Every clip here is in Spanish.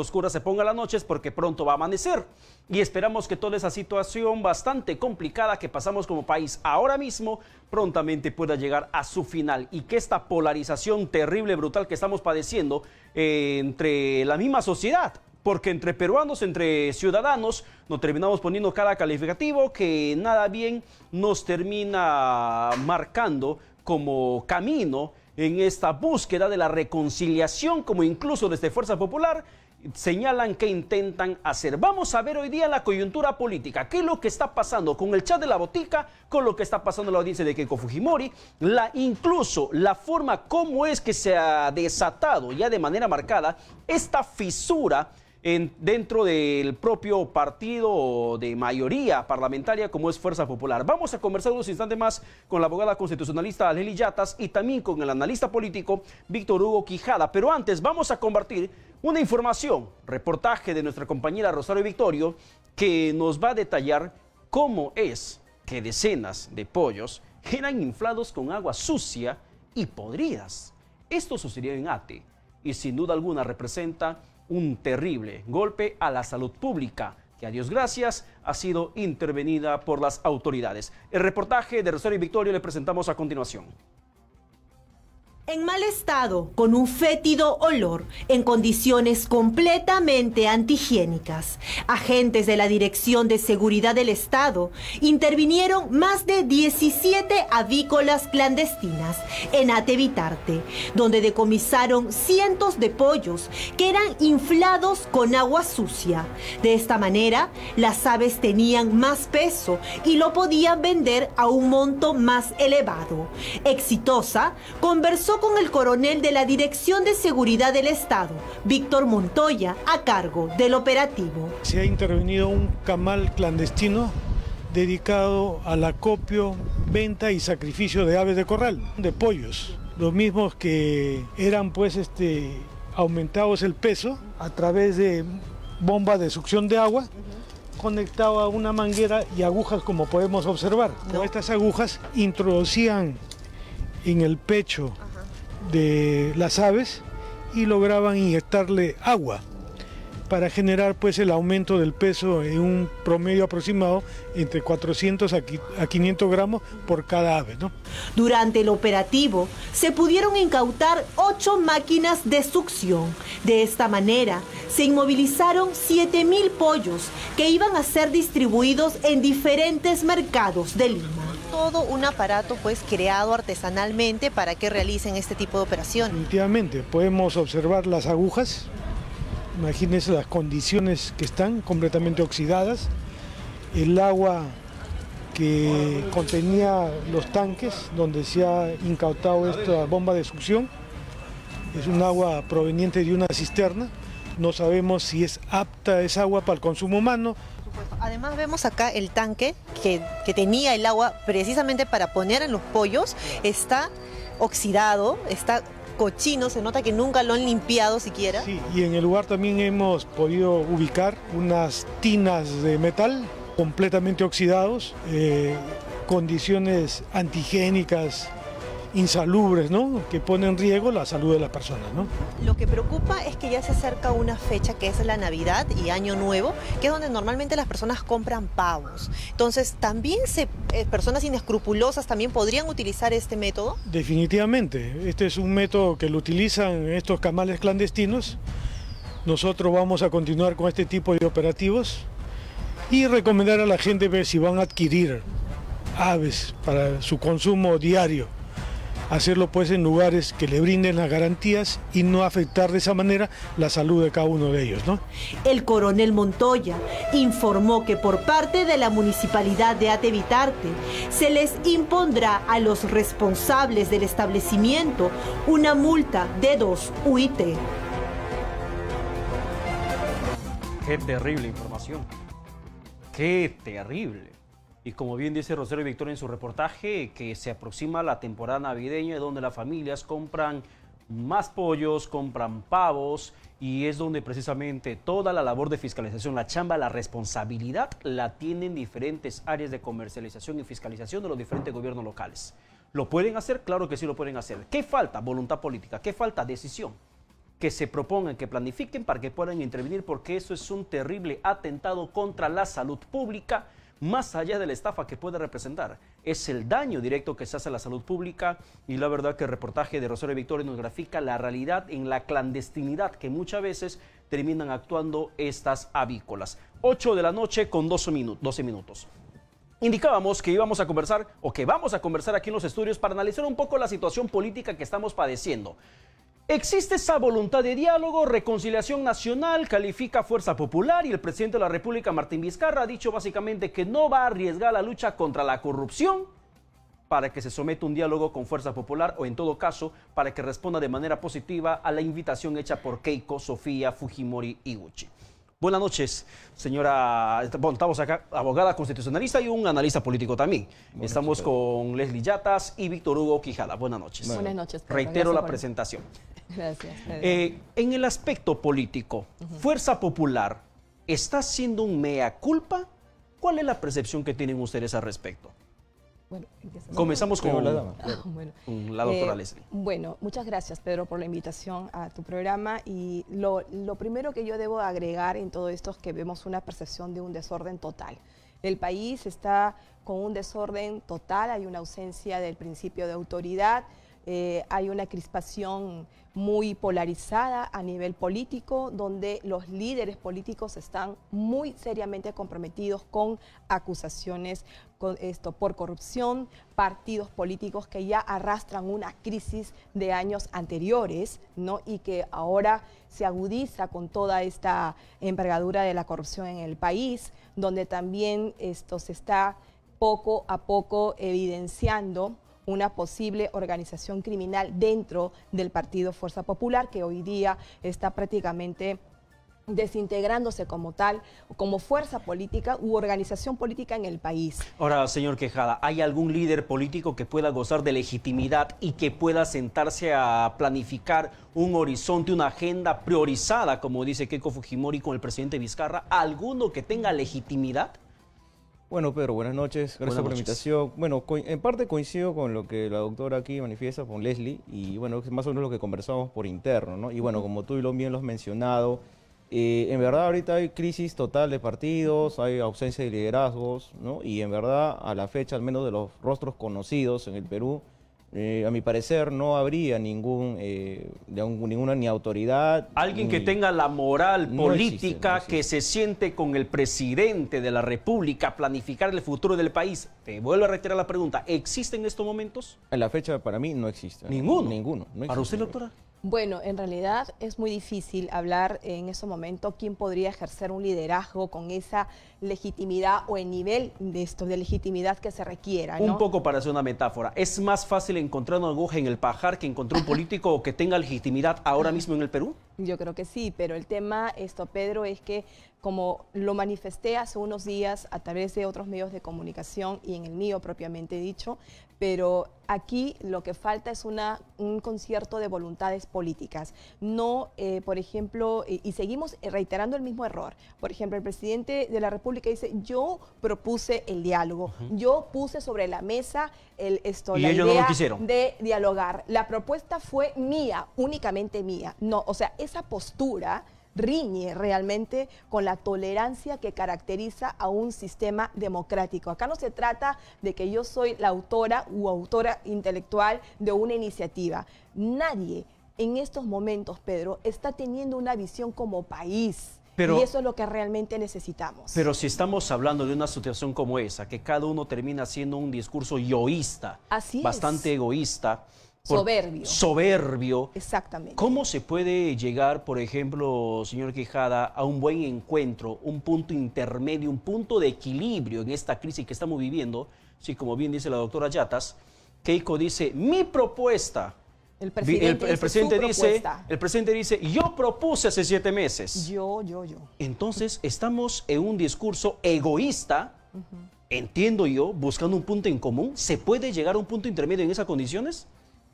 oscura se ponga la noche es porque pronto va a amanecer y esperamos que toda esa situación bastante complicada que pasamos como país ahora mismo prontamente pueda llegar a su final y que esta polarización terrible, brutal que estamos padeciendo entre la misma sociedad, porque entre peruanos, entre ciudadanos, nos terminamos poniendo cada calificativo que nada bien nos termina marcando como camino en esta búsqueda de la reconciliación, como incluso desde Fuerza Popular señalan que intentan hacer. Vamos a ver hoy día la coyuntura política, qué es lo que está pasando con el chat de la botica, con lo que está pasando en la audiencia de Keiko Fujimori, incluso la forma como es que se ha desatado ya de manera marcada esta fisura dentro del propio partido de mayoría parlamentaria como es Fuerza Popular. Vamos a conversar unos instantes más con la abogada constitucionalista Aleli Yatas y también con el analista político Víctor Hugo Quijada. Pero antes vamos a compartir una información, reportaje de nuestra compañera Rosario Victorio, que nos va a detallar cómo es que decenas de pollos eran inflados con agua sucia y podridas. Esto sucedió en Ate y sin duda alguna representa un terrible golpe a la salud pública, que a Dios gracias ha sido intervenida por las autoridades. El reportaje de Rosario Victorio le presentamos a continuación. En mal estado, con un fétido olor, en condiciones completamente antihigiénicas, agentes de la Dirección de Seguridad del Estado intervinieron más de 17 avícolas clandestinas en Ate Bitarte, donde decomisaron cientos de pollos que eran inflados con agua sucia. De esta manera, las aves tenían más peso y lo podían vender a un monto más elevado. Exitosa conversó con el coronel de la Dirección de Seguridad del Estado, Víctor Montoya, a cargo del operativo. Se ha intervenido un camal clandestino dedicado al acopio, venta y sacrificio de aves de corral, de pollos, los mismos que eran pues aumentados el peso a través de bombas de succión de agua, conectado a una manguera y agujas, como podemos observar. Con estas agujas introducían en el pecho de las aves y lograban inyectarle agua para generar pues el aumento del peso en un promedio aproximado entre 400 a 500 gramos por cada ave, ¿no? Durante el operativo se pudieron incautar 8 máquinas de succión. De esta manera se inmovilizaron 7.000 pollos que iban a ser distribuidos en diferentes mercados de Lima. Todo un aparato pues creado artesanalmente para que realicen este tipo de operación. Definitivamente, podemos observar las agujas, imagínense las condiciones que están completamente oxidadas, el agua que contenía los tanques donde se ha incautado esta bomba de succión, es un agua proveniente de una cisterna, no sabemos si es apta esa agua para el consumo humano. Además vemos acá el tanque que tenía el agua precisamente para poner en los pollos, está oxidado, está cochino, se nota que nunca lo han limpiado siquiera. Sí, y en el lugar también hemos podido ubicar unas tinas de metal completamente oxidados, condiciones antihigiénicas, insalubres, ¿no?, que ponen en riesgo la salud de las personas, ¿no? Lo que preocupa es que ya se acerca una fecha que es la Navidad y Año Nuevo, que es donde normalmente las personas compran pavos. Entonces, ¿también personas inescrupulosas también podrían utilizar este método? Definitivamente, este es un método que lo utilizan estos camales clandestinos. Nosotros vamos a continuar con este tipo de operativos y recomendar a la gente ver si van a adquirir aves para su consumo diario, hacerlo pues en lugares que le brinden las garantías y no afectar de esa manera la salud de cada uno de ellos, ¿no? El coronel Montoya informó que por parte de la Municipalidad de Ate Bitarte se les impondrá a los responsables del establecimiento una multa de 2 UIT. Qué terrible información. Qué terrible. Y como bien dice Rosario Victoria en su reportaje, que se aproxima la temporada navideña donde las familias compran más pollos, compran pavos y es donde precisamente toda la labor de fiscalización, la chamba, la responsabilidad la tienen diferentes áreas de comercialización y fiscalización de los diferentes gobiernos locales. ¿Lo pueden hacer? Claro que sí lo pueden hacer. ¿Qué falta? Voluntad política. ¿Qué falta? Decisión. que se propongan, que planifiquen para que puedan intervenir, porque eso es un terrible atentado contra la salud pública, más allá de la estafa que puede representar. Es el daño directo que se hace a la salud pública, y la verdad que el reportaje de Rosario Victoria nos grafica la realidad en la clandestinidad que muchas veces terminan actuando estas avícolas. 8 de la noche con 12 minutos. Indicábamos que íbamos a conversar, o que vamos a conversar aquí en los estudios para analizar un poco la situación política que estamos padeciendo. ¿Existe esa voluntad de diálogo, reconciliación nacional? Califica Fuerza Popular, y el presidente de la República, Martín Vizcarra, ha dicho básicamente que no va a arriesgar la lucha contra la corrupción para que se someta un diálogo con Fuerza Popular, o en todo caso, para que responda de manera positiva a la invitación hecha por Keiko, Sofía, Fujimori y Gucci. Buenas noches, señora. Bueno, estamos acá, abogada constitucionalista y un analista político también. Estamos con Leslie Yatas y Víctor Hugo Quijada. Buenas noches. Buenas noches, Pedro. Reitero la presentación. Gracias, Pedro. En el aspecto político, Fuerza Popular, ¿está haciendo un mea culpa? ¿Cuál es la percepción que tienen ustedes al respecto? Bueno, comenzamos con la doctora Leslie. Bueno, muchas gracias, Pedro, por la invitación a tu programa. Y lo primero que yo debo agregar en todo esto es que vemos una percepción de un desorden total. El país está con un desorden total, hay una ausencia del principio de autoridad, hay una crispación muy polarizada a nivel político, donde los líderes políticos están muy seriamente comprometidos con acusaciones por corrupción, partidos políticos que ya arrastran una crisis de años anteriores, ¿no? Y que ahora se agudiza con toda esta envergadura de la corrupción en el país, donde también esto se está poco a poco evidenciando una posible organización criminal dentro del partido Fuerza Popular, que hoy día está prácticamente desintegrándose como tal, como fuerza política u organización política en el país. Ahora, señor Quijada, ¿hay algún líder político que pueda gozar de legitimidad y que pueda sentarse a planificar un horizonte, una agenda priorizada, como dice Keiko Fujimori con el presidente Vizcarra? ¿Alguno que tenga legitimidad? Bueno, Pedro, buenas noches, gracias por la invitación. Bueno, en parte coincido con lo que la doctora aquí manifiesta, con Leslie, y bueno, es más o menos lo que conversamos por interno, ¿no? Y bueno, como tú bien lo has mencionado, en verdad ahorita hay crisis total de partidos, hay ausencia de liderazgos, ¿no? Y en verdad, a la fecha, al menos de los rostros conocidos en el Perú, a mi parecer no habría ninguna ni autoridad. Alguien que tenga la moral política, que se siente con el presidente de la República a planificar el futuro del país. Te vuelvo a reiterar la pregunta, ¿existe en estos momentos? En la fecha para mí no existe. ¿Ninguno? Ninguno. No existe. ¿Para usted, doctora? Bueno, en realidad es muy difícil hablar en ese momento quién podría ejercer un liderazgo con esa legitimidad o el nivel de legitimidad que se requiera, ¿no? Un poco para hacer una metáfora, ¿es más fácil encontrar una aguja en el pajar que encontrar un político que tenga legitimidad ahora mismo en el Perú? Yo creo que sí, pero el tema, Pedro, es que como lo manifesté hace unos días a través de otros medios de comunicación y en el mío propiamente dicho, pero aquí lo que falta es un concierto de voluntades políticas. No, por ejemplo, y seguimos reiterando el mismo error. Por ejemplo, el presidente de la República dice, yo propuse el diálogo, yo puse sobre la mesa la idea de dialogar. La propuesta fue mía, únicamente mía. No, o sea, esa postura riñe realmente con la tolerancia que caracteriza a un sistema democrático. Acá no se trata de que yo soy la autora u autora intelectual de una iniciativa. Nadie en estos momentos, Pedro, está teniendo una visión como país. Y eso es lo que realmente necesitamos. Pero si estamos hablando de una situación como esa, que cada uno termina haciendo un discurso yoísta, bastante egoísta, soberbio. Exactamente. ¿Cómo se puede llegar, por ejemplo, señor Quijada, a un buen encuentro, un punto intermedio, un punto de equilibrio en esta crisis que estamos viviendo? Sí, como bien dice la doctora Yatas, Keiko dice, mi propuesta. El presidente dice, yo propuse hace 7 meses. Yo. Entonces, estamos en un discurso egoísta, entiendo yo, buscando un punto en común. ¿Se puede llegar a un punto intermedio en esas condiciones?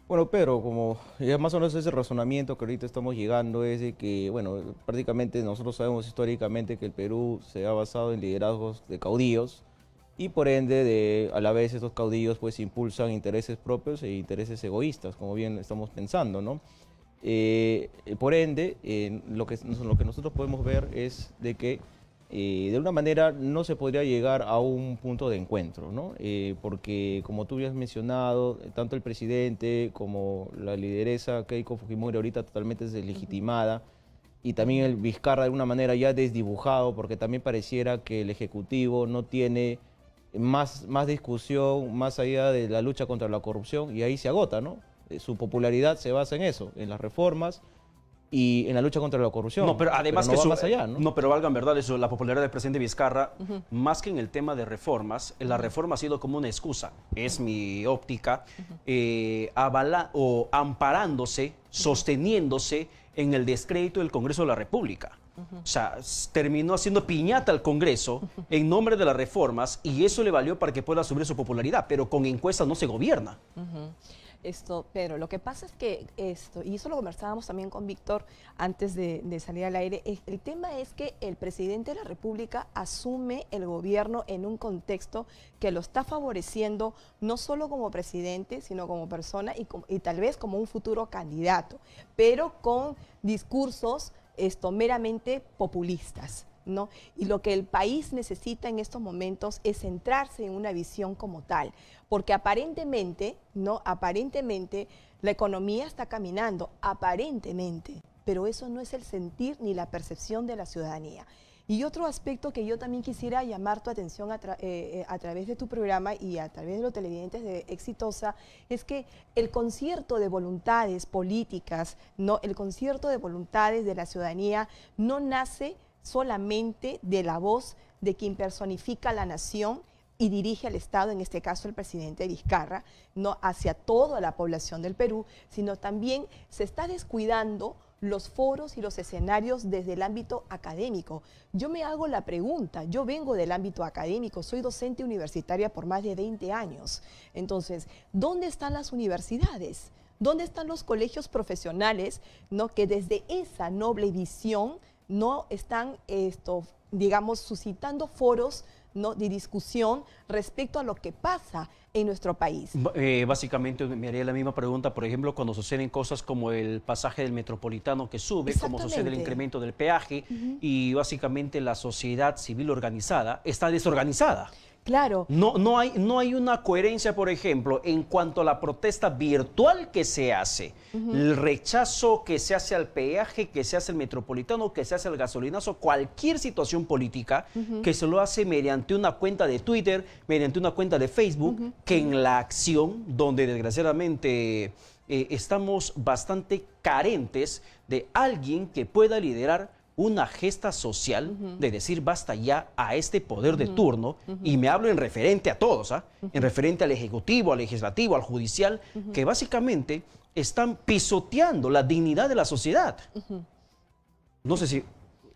Bueno, pero como ya más o menos ese razonamiento que ahorita estamos llegando es de que, bueno, prácticamente nosotros sabemos históricamente que el Perú se ha basado en liderazgos de caudillos y por ende, a la vez estos caudillos pues impulsan intereses propios e intereses egoístas, como bien estamos pensando, ¿no? Por ende, lo que nosotros podemos ver es de que de una manera no se podría llegar a un punto de encuentro, ¿no? Porque como tú ya has mencionado, tanto el presidente como la lideresa Keiko Fujimori ahorita totalmente deslegitimada, y también el Vizcarra de alguna manera ya desdibujado, porque también pareciera que el Ejecutivo no tiene más discusión más allá de la lucha contra la corrupción, y ahí se agota, ¿no? Su popularidad se basa en eso, en las reformas y en la lucha contra la corrupción. No, pero además no que va eso, más allá, ¿no? No, pero valgan verdad eso, la popularidad del presidente Vizcarra, más que en el tema de reformas, la reforma ha sido como una excusa, es mi óptica, amparándose, sosteniéndose en el descrédito del Congreso de la República. O sea, terminó haciendo piñata al Congreso en nombre de las reformas, y eso le valió para que pueda subir su popularidad, pero con encuestas no se gobierna. Pero lo que pasa es que y eso lo conversábamos también con Víctor antes de salir al aire, el tema es que el presidente de la República asume el gobierno en un contexto que lo está favoreciendo no solo como presidente, sino como persona y tal vez como un futuro candidato, pero con discursos meramente populistas, ¿no? Y lo que el país necesita en estos momentos es centrarse en una visión como tal, porque aparentemente, ¿no? Aparentemente la economía está caminando, aparentemente, pero eso no es el sentir ni la percepción de la ciudadanía. Y otro aspecto que yo también quisiera llamar tu atención a través de tu programa y a través de los televidentes de Exitosa, es que el concierto de voluntades políticas, ¿no? El concierto de voluntades de la ciudadanía no nace solamente de la voz de quien personifica la nación y dirige al Estado, en este caso el presidente Vizcarra, no hacia toda la población del Perú, sino también se está descuidando los foros y los escenarios desde el ámbito académico. Yo me hago la pregunta, yo vengo del ámbito académico, soy docente universitaria por más de 20 años. Entonces, ¿dónde están las universidades? ¿Dónde están los colegios profesionales, ¿no? Que desde esa noble visión no están, digamos, suscitando foros, ¿no? de discusión respecto a lo que pasa en nuestro país? Básicamente me haría la misma pregunta, por ejemplo, cuando suceden cosas como el pasaje del Metropolitano que sube, como sucede el incremento del peaje, y básicamente la sociedad civil organizada está desorganizada. Claro. No hay una coherencia, por ejemplo, en cuanto a la protesta virtual que se hace, el rechazo que se hace al peaje, que se hace al Metropolitano, que se hace al gasolinazo, cualquier situación política que se lo hace mediante una cuenta de Twitter, mediante una cuenta de Facebook, que en la acción, donde desgraciadamente estamos bastante carentes de alguien que pueda liderar una gesta social de decir basta ya a este poder de turno, y me hablo en referente a todos, en referente al Ejecutivo, al Legislativo, al Judicial, que básicamente están pisoteando la dignidad de la sociedad. No sé si...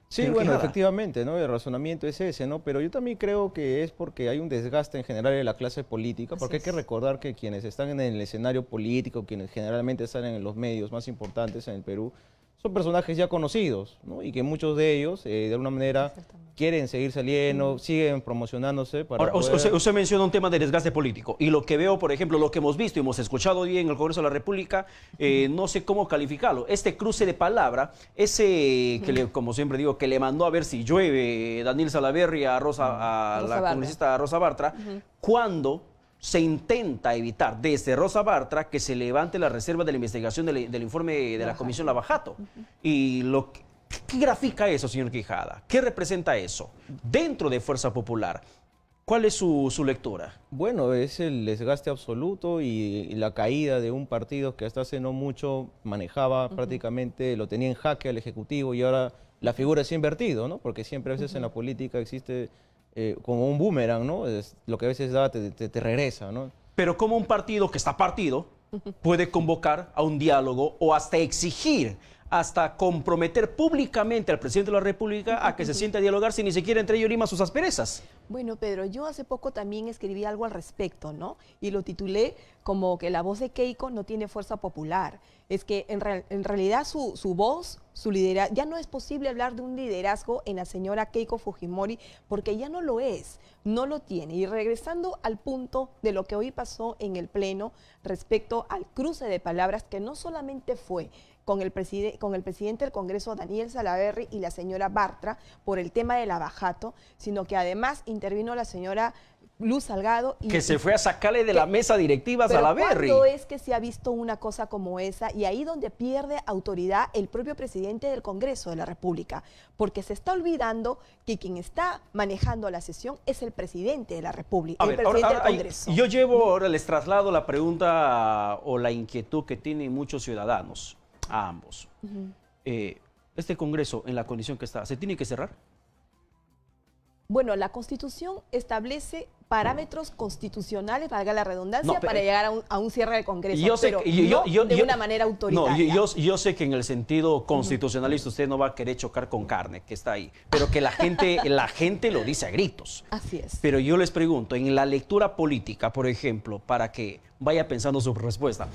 Sí, bueno, efectivamente, ¿no? El razonamiento es ese, ¿no? Pero yo también creo que es porque hay un desgaste en general de la clase política, porque hay que recordar que quienes están en el escenario político, quienes generalmente están en los medios más importantes en el Perú, son personajes ya conocidos, ¿no? Y que muchos de ellos, de alguna manera, quieren seguir saliendo, siguen promocionándose para Ahora, usted menciona un tema de desgaste político, y lo que veo, por ejemplo, lo que hemos visto y hemos escuchado hoy en el Congreso de la República, no sé cómo calificarlo, este cruce de palabra, ese como siempre digo, que le mandó a ver si llueve Daniel Salaverry a la congresista Rosa Bartra, cuando se intenta evitar desde Rosa Bartra que se levante la reserva de la investigación del informe de la Comisión Lavajato. Y ¿qué grafica eso, señor Quijada? ¿Qué representa eso dentro de Fuerza Popular? ¿Cuál es su lectura? Bueno, es el desgaste absoluto y la caída de un partido que hasta hace no mucho manejaba prácticamente, lo tenía en jaque al Ejecutivo, y ahora la figura se ha invertido, ¿no? Porque siempre a veces en la política existe como un boomerang, ¿no? Es lo que a veces da, te regresa, ¿no? Pero ¿cómo un partido que está partido puede convocar a un diálogo o hasta exigir, hasta comprometer públicamente al presidente de la República a que se siente a dialogar si ni siquiera entre ellos lima sus asperezas? Bueno, Pedro, yo hace poco también escribí algo al respecto, ¿no? Y lo titulé como que la voz de Keiko no tiene fuerza popular. Es que en realidad su voz, su liderazgo, ya no es posible hablar de un liderazgo en la señora Keiko Fujimori, porque ya no lo es, no lo tiene. Y regresando al punto de lo que hoy pasó en el Pleno respecto al cruce de palabras, que no solamente fue con el presidente del Congreso, Daniel Salaverry, y la señora Bartra, por el tema del abajato, sino que además intervino la señora Luz Salgado. Que se fue a sacarle de la mesa directiva a Salaverry. ¿Cuándo es que se ha visto una cosa como esa? Y ahí donde pierde autoridad el propio presidente del Congreso de la República, porque se está olvidando que quien está manejando la sesión es el presidente de la República, el presidente del Congreso. Yo ahora les traslado la pregunta o la inquietud que tienen muchos ciudadanos, a ambos. Este Congreso, en la condición que está, ¿se tiene que cerrar? Bueno, la Constitución establece parámetros constitucionales, valga la redundancia, para llegar a un cierre del Congreso, de una manera autoritaria. Yo sé que en el sentido constitucionalista usted no va a querer chocar con carne, que está ahí, pero que la gente lo dice a gritos. Así es. Pero yo les pregunto, en la lectura política, por ejemplo, para que vaya pensando su respuesta,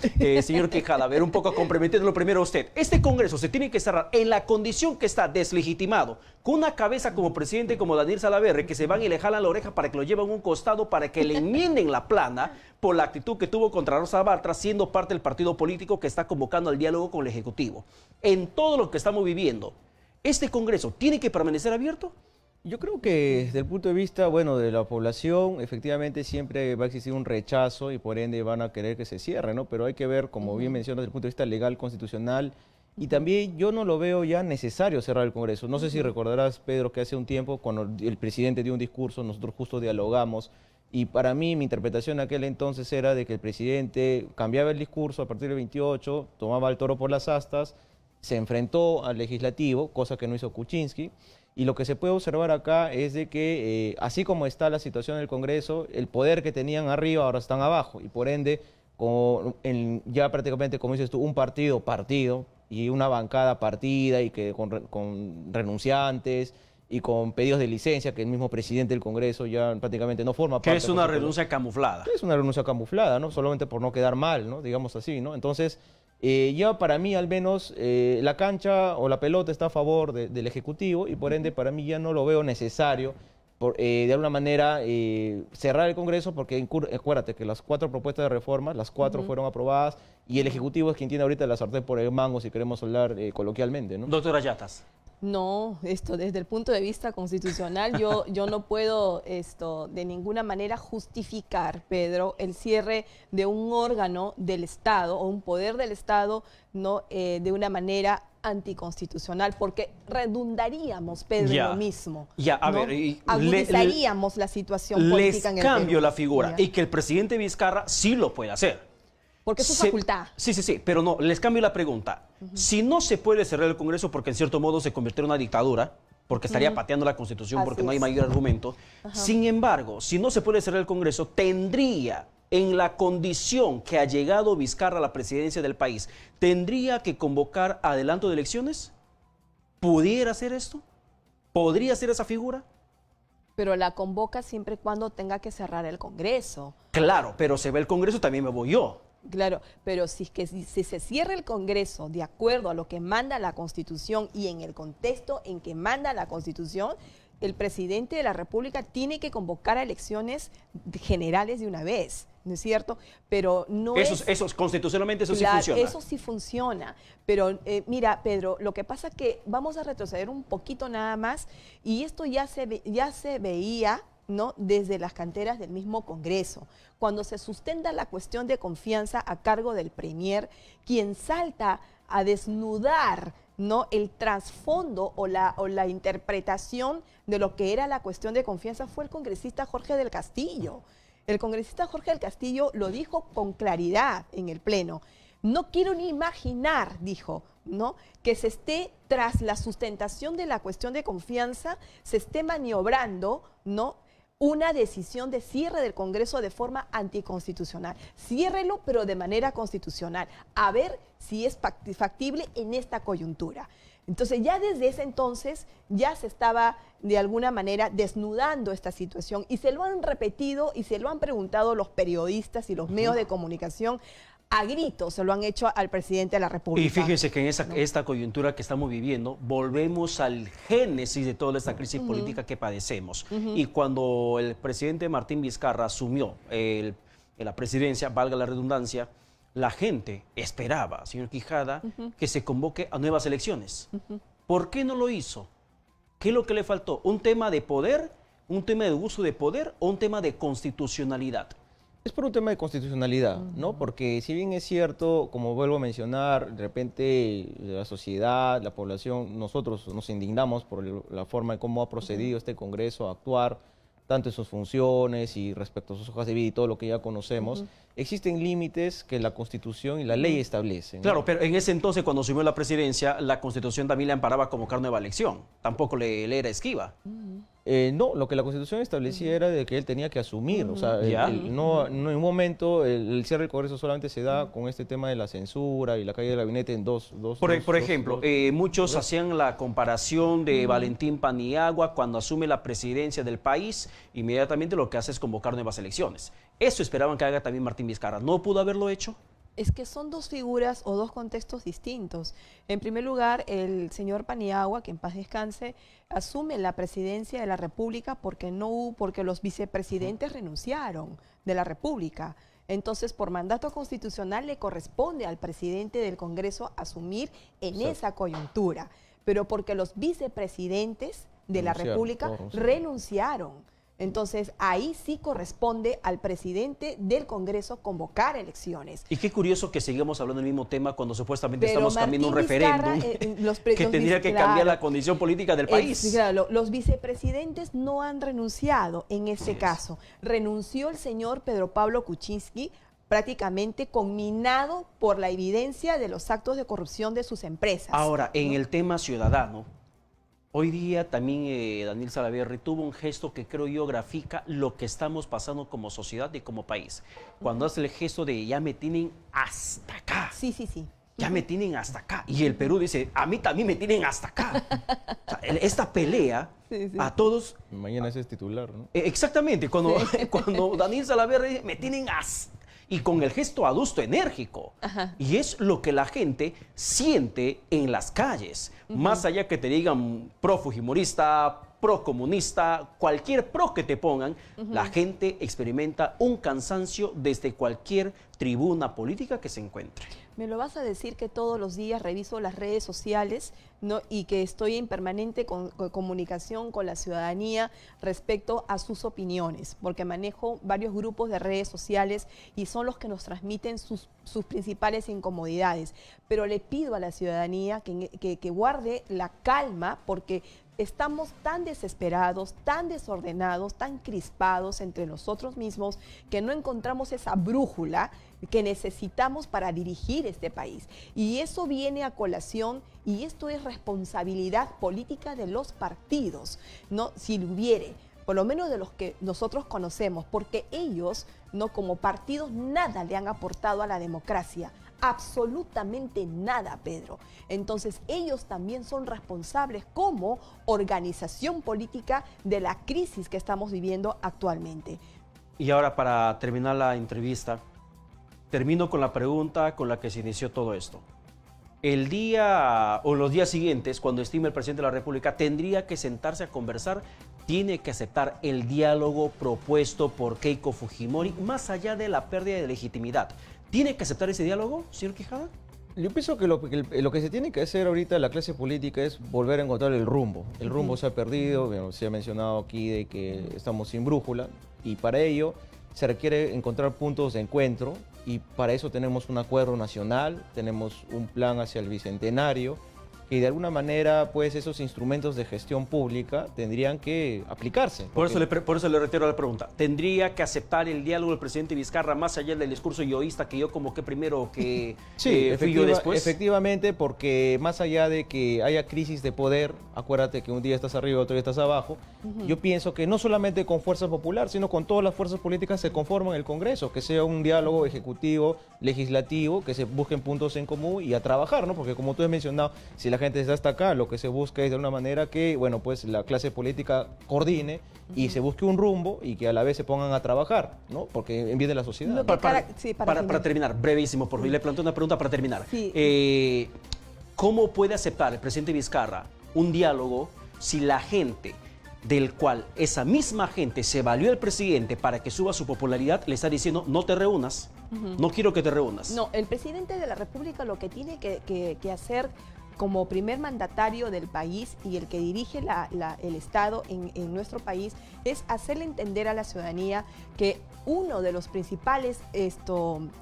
señor Quijada, a ver, un poco comprometiéndolo primero a usted. Este Congreso se tiene que cerrar en la condición que está deslegitimado, con una cabeza como presidente como Daniel Salaverry, que se van y le jalan la oreja para que lo lleven a un costado, para que le enmienden la plana por la actitud que tuvo contra Rosa Bartra, siendo parte del partido político que está convocando al diálogo con el Ejecutivo. En todo lo que estamos viviendo, ¿este Congreso tiene que permanecer abierto? Yo creo que desde el punto de vista, bueno, de la población, efectivamente siempre va a existir un rechazo y por ende van a querer que se cierre, ¿no? Pero hay que ver, como bien mencionas, desde el punto de vista legal, constitucional, y también yo no lo veo ya necesario cerrar el Congreso. No sé si recordarás, Pedro, que hace un tiempo, cuando el presidente dio un discurso, nosotros justo dialogamos, y para mí, mi interpretación en aquel entonces era de que el presidente cambiaba el discurso a partir del 28, tomaba el toro por las astas, se enfrentó al legislativo, cosa que no hizo Kuczynski. Y lo que se puede observar acá es de que, así como está la situación del Congreso, el poder que tenían arriba ahora están abajo. Y por ende, ya prácticamente, como dices tú, un partido y una bancada partida y que con renunciantes y con pedidos de licencia, que el mismo presidente del Congreso ya prácticamente no forma parte. Que es una renuncia camuflada. Es una renuncia camuflada, ¿no? Solamente por no quedar mal, ¿no? Digamos así, ¿no? Entonces, ya para mí al menos la cancha o la pelota está a favor del Ejecutivo y por ende para mí ya no lo veo necesario de alguna manera cerrar el Congreso, porque acuérdate que las 4 propuestas de reforma, las 4 fueron aprobadas y el Ejecutivo es quien tiene ahorita la sartén por el mango, si queremos hablar coloquialmente, ¿no? Doctora Yatas. No, desde el punto de vista constitucional, yo no puedo de ninguna manera justificar, Pedro, el cierre de un órgano del Estado o un poder del Estado, no de una manera anticonstitucional, porque redundaríamos, Pedro, en lo mismo. Agudizaríamos la situación política en el Perú. Les cambio la figura y que el presidente Vizcarra sí lo puede hacer. Porque es su facultad. Sí, pero no, les cambio la pregunta. Si no se puede cerrar el Congreso porque en cierto modo se convirtió en una dictadura, porque estaría pateando la Constitución porque no hay mayor argumento, sin embargo, si no se puede cerrar el Congreso, tendría, en la condición que ha llegado Vizcarra a la presidencia del país, ¿tendría que convocar adelanto de elecciones? ¿Pudiera hacer esto? ¿Podría ser esa figura? Pero la convoca siempre y cuando tenga que cerrar el Congreso. Claro, pero se ve el Congreso, también me voy yo. Claro, pero si se cierra el Congreso de acuerdo a lo que manda la Constitución y en el contexto en que manda la Constitución, el presidente de la República tiene que convocar a elecciones generales de una vez, ¿no es cierto? Pero no constitucionalmente eso claro, sí funciona. Eso sí funciona, pero mira, Pedro, lo que pasa es que vamos a retroceder un poquito nada más y esto ya se veía, ¿no? Desde las canteras del mismo Congreso, cuando se sustenta la cuestión de confianza a cargo del Premier, quien salta a desnudar, ¿no?, el trasfondo o la interpretación de lo que era la cuestión de confianza fue el congresista Jorge del Castillo. El congresista Jorge del Castillo lo dijo con claridad en el Pleno. No quiero ni imaginar, dijo, ¿no?, que se esté, tras la sustentación de la cuestión de confianza, se esté maniobrando, ¿no?, una decisión de cierre del Congreso de forma anticonstitucional. Ciérrelo, pero de manera constitucional. A ver si es factible en esta coyuntura. Entonces, ya desde ese entonces, ya se estaba de alguna manera desnudando esta situación y se lo han repetido y se lo han preguntado los periodistas y los medios de comunicación. A gritos se lo han hecho al presidente de la República. Y fíjense que en esta coyuntura que estamos viviendo, volvemos al génesis de toda esta crisis política que padecemos. Y cuando el presidente Martín Vizcarra asumió la presidencia, valga la redundancia, la gente esperaba, señor Quijada, que se convoque a nuevas elecciones. ¿Por qué no lo hizo? ¿Qué es lo que le faltó? ¿Un tema de poder, un tema de uso de poder o un tema de constitucionalidad? Es por un tema de constitucionalidad, ¿no? Porque si bien es cierto, como vuelvo a mencionar, de repente la sociedad, la población, nosotros nos indignamos por la forma en cómo ha procedido este Congreso a actuar, tanto en sus funciones y respecto a sus hojas de vida y todo lo que ya conocemos, existen límites que la Constitución y la ley establecen, ¿no? Claro, pero en ese entonces, cuando asumió la presidencia, la Constitución también le amparaba a convocar nueva elección. Tampoco le era esquiva. No, lo que la Constitución establecía era de que él tenía que asumir, o sea, no en un momento el cierre del Congreso solamente se da con este tema de la censura y la caída del gabinete en dos. Por ejemplo, muchos hacían la comparación de Valentín Paniagua cuando asume la presidencia del país, inmediatamente lo que hace es convocar nuevas elecciones. Eso esperaban que haga también Martín Vizcarra. ¿No pudo haberlo hecho? Es que son dos figuras o dos contextos distintos. En primer lugar, el señor Paniagua, que en paz descanse, asume la presidencia de la República porque los vicepresidentes renunciaron de la República. Entonces, por mandato constitucional le corresponde al presidente del Congreso asumir en esa coyuntura, pero porque los vicepresidentes de la República renunciaron. Entonces, ahí sí corresponde al presidente del Congreso convocar elecciones. Y qué curioso que sigamos hablando del mismo tema cuando supuestamente estamos cambiando un referéndum que tendría que cambiar la condición política del país. Claro, los vicepresidentes no han renunciado en ese caso. Renunció el señor Pedro Pablo Kuczynski, prácticamente conminado por la evidencia de los actos de corrupción de sus empresas. Ahora, en el tema ciudadano, hoy día también Daniel Salaverry tuvo un gesto que creo yo grafica lo que estamos pasando como sociedad y como país. Cuando hace el gesto de ya me tienen hasta acá. Sí, sí, sí. Ya me tienen hasta acá. Y el Perú dice, a mí también me tienen hasta acá. O sea, esta pelea a todos... Mañana ese es titular, ¿no? Exactamente. Cuando Daniel Salaverry dice, me tienen hasta... Y con el gesto adusto enérgico. Y es lo que la gente siente en las calles. Más allá que te digan pro-fujimorista, pro-comunista, cualquier pro que te pongan, la gente experimenta un cansancio desde cualquier tribuna política que se encuentre. Me lo vas a decir que todos los días reviso las redes sociales, ¿no? Y que estoy en permanente comunicación con la ciudadanía respecto a sus opiniones, porque manejo varios grupos de redes sociales y son los que nos transmiten sus principales incomodidades. Pero le pido a la ciudadanía que guarde la calma, porque estamos tan desesperados, tan desordenados, tan crispados entre nosotros mismos que no encontramos esa brújula que necesitamos para dirigir este país. Y eso viene a colación y esto es responsabilidad política de los partidos, ¿no? Si lo hubiere, por lo menos de los que nosotros conocemos, porque ellos, no como partidos, nada le han aportado a la democracia. Absolutamente nada, Pedro. Entonces ellos también son responsables como organización política de la crisis que estamos viviendo actualmente. Y ahora, para terminar la entrevista, termino con la pregunta con la que se inició todo esto. El día o los días siguientes, cuando estime el presidente de la República, tendría que sentarse a conversar, tiene que aceptar el diálogo propuesto por Keiko Fujimori, más allá de la pérdida de legitimidad. ¿Tiene que aceptar ese diálogo, señor Quijada? Yo pienso que lo que se tiene que hacer ahorita la clase política es volver a encontrar el rumbo. El rumbo se ha perdido, bueno, se ha mencionado aquí de que estamos sin brújula y para ello se requiere encontrar puntos de encuentro y para eso tenemos un acuerdo nacional, tenemos un plan hacia el bicentenario y de alguna manera pues esos instrumentos de gestión pública tendrían que aplicarse. Por eso le retiro la pregunta. ¿Tendría que aceptar el diálogo del presidente Vizcarra más allá del discurso yoísta que yo convoqué primero que fui yo después? Efectivamente, porque más allá de que haya crisis de poder, acuérdate que un día estás arriba, otro día estás abajo, yo pienso que no solamente con Fuerza Popular, sino con todas las fuerzas políticas se conforman el Congreso, que sea un diálogo ejecutivo, legislativo, que se busquen puntos en común y a trabajar, ¿no? Porque como tú has mencionado, si la gente está hasta acá, lo que se busca es de una manera que, bueno, pues la clase política coordine y se busque un rumbo y que a la vez se pongan a trabajar, ¿no? Porque en bien de la sociedad. Para terminar, brevísimo, porque le planteo una pregunta para terminar. Sí. ¿Cómo puede aceptar el presidente Vizcarra un diálogo si la gente del cual esa misma gente se valió el presidente para que suba su popularidad le está diciendo no te reúnas? No quiero que te reúnas. No, el presidente de la República lo que tiene que hacer como primer mandatario del país y el que dirige el Estado en nuestro país es hacerle entender a la ciudadanía que uno de los principales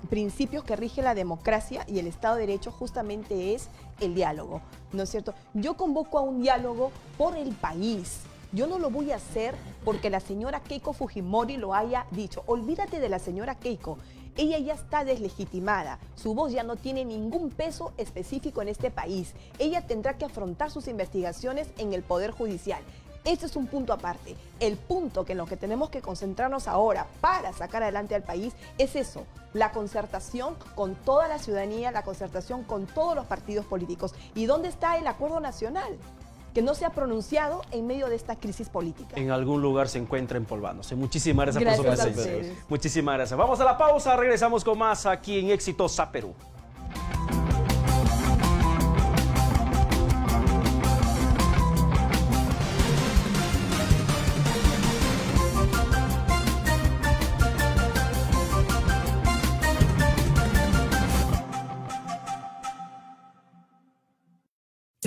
principios que rige la democracia y el Estado de Derecho justamente es el diálogo, ¿no es cierto? Yo convoco a un diálogo por el país. Yo no lo voy a hacer porque la señora Keiko Fujimori lo haya dicho. Olvídate de la señora Keiko. Ella ya está deslegitimada, su voz ya no tiene ningún peso específico en este país. Ella tendrá que afrontar sus investigaciones en el Poder Judicial. Este es un punto aparte. El punto en lo que tenemos que concentrarnos ahora para sacar adelante al país es eso, la concertación con toda la ciudadanía, la concertación con todos los partidos políticos. ¿Y dónde está el acuerdo nacional? Que no se ha pronunciado en medio de esta crisis política. En algún lugar se encuentra empolvándose. Muchísimas gracias por su presencia. A Muchísimas gracias. Vamos a la pausa, regresamos con más aquí en Exitosa Perú.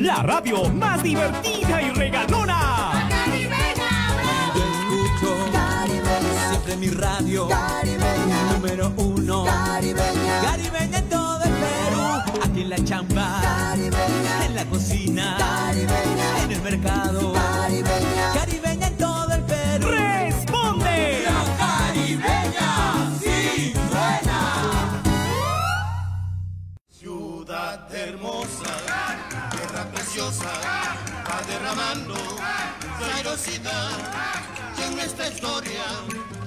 La radio más divertida y regalona. Caribeña, yo escucho Caribeña, siempre mi radio Caribeña, número 1 Caribeña, Caribeña en todo el Perú, aquí en la chamba Caribeña, en la cocina Caribeña, en el mercado Caribeña, Caribeña en todo el Perú. ¡Responde! La Caribeña sí suena. Ciudad hermosa, tierra preciosa, va derramando su airosidad, y en esta historia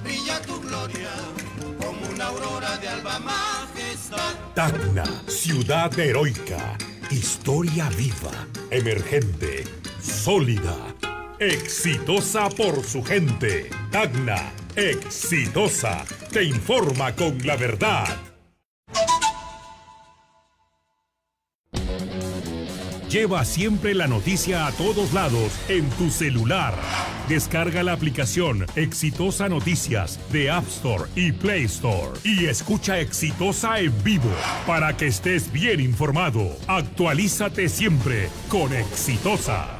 brilla tu gloria como una aurora de alba majestad. Tacna, ciudad heroica, historia viva, emergente, sólida, exitosa por su gente. Tacna, exitosa, te informa con la verdad. Lleva siempre la noticia a todos lados en tu celular. Descarga la aplicación Exitosa Noticias de App Store y Play Store y escucha Exitosa en vivo para que estés bien informado. Actualízate siempre con Exitosa.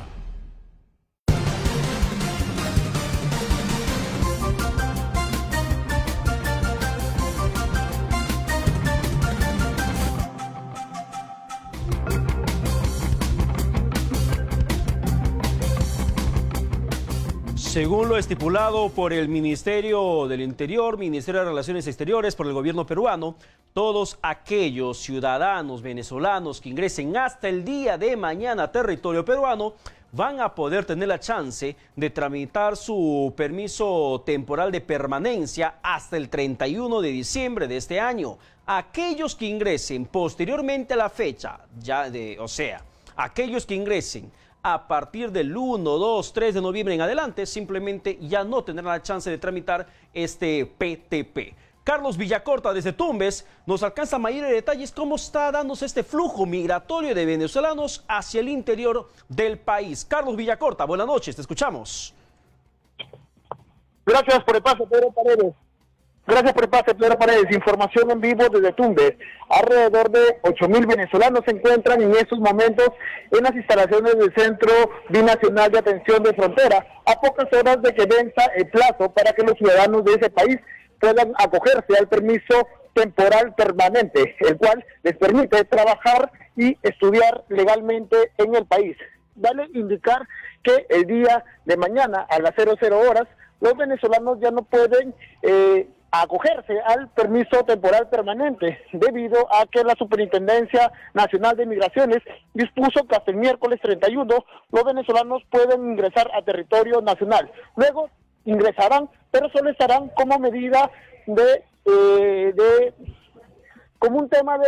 Según lo estipulado por el Ministerio del Interior, Ministerio de Relaciones Exteriores, por el gobierno peruano, todos aquellos ciudadanos venezolanos que ingresen hasta el día de mañana a territorio peruano van a poder tener la chance de tramitar su permiso temporal de permanencia hasta el 31 de diciembre de este año. Aquellos que ingresen posteriormente a la fecha, aquellos que ingresen a partir del 1, 2, 3 de noviembre en adelante, simplemente ya no tendrán la chance de tramitar este PTP. Carlos Villacorta, desde Tumbes, nos alcanza mayores detalles cómo está dándose este flujo migratorio de venezolanos hacia el interior del país. Carlos Villacorta, buenas noches, te escuchamos. Gracias por el paso, Pedro Paredes. Gracias por el pase, Pedro Paredes. Información en vivo desde Tumbes. Alrededor de 8.000 venezolanos se encuentran en estos momentos en las instalaciones del Centro Binacional de Atención de Frontera, a pocas horas de que venza el plazo para que los ciudadanos de ese país puedan acogerse al permiso temporal permanente, el cual les permite trabajar y estudiar legalmente en el país. Vale indicar que el día de mañana a las 00 horas los venezolanos ya no pueden acogerse al permiso temporal permanente, debido a que la Superintendencia Nacional de Migraciones dispuso que hasta el miércoles 31 los venezolanos pueden ingresar a territorio nacional. Luego ingresarán, pero solo estarán como medida como un tema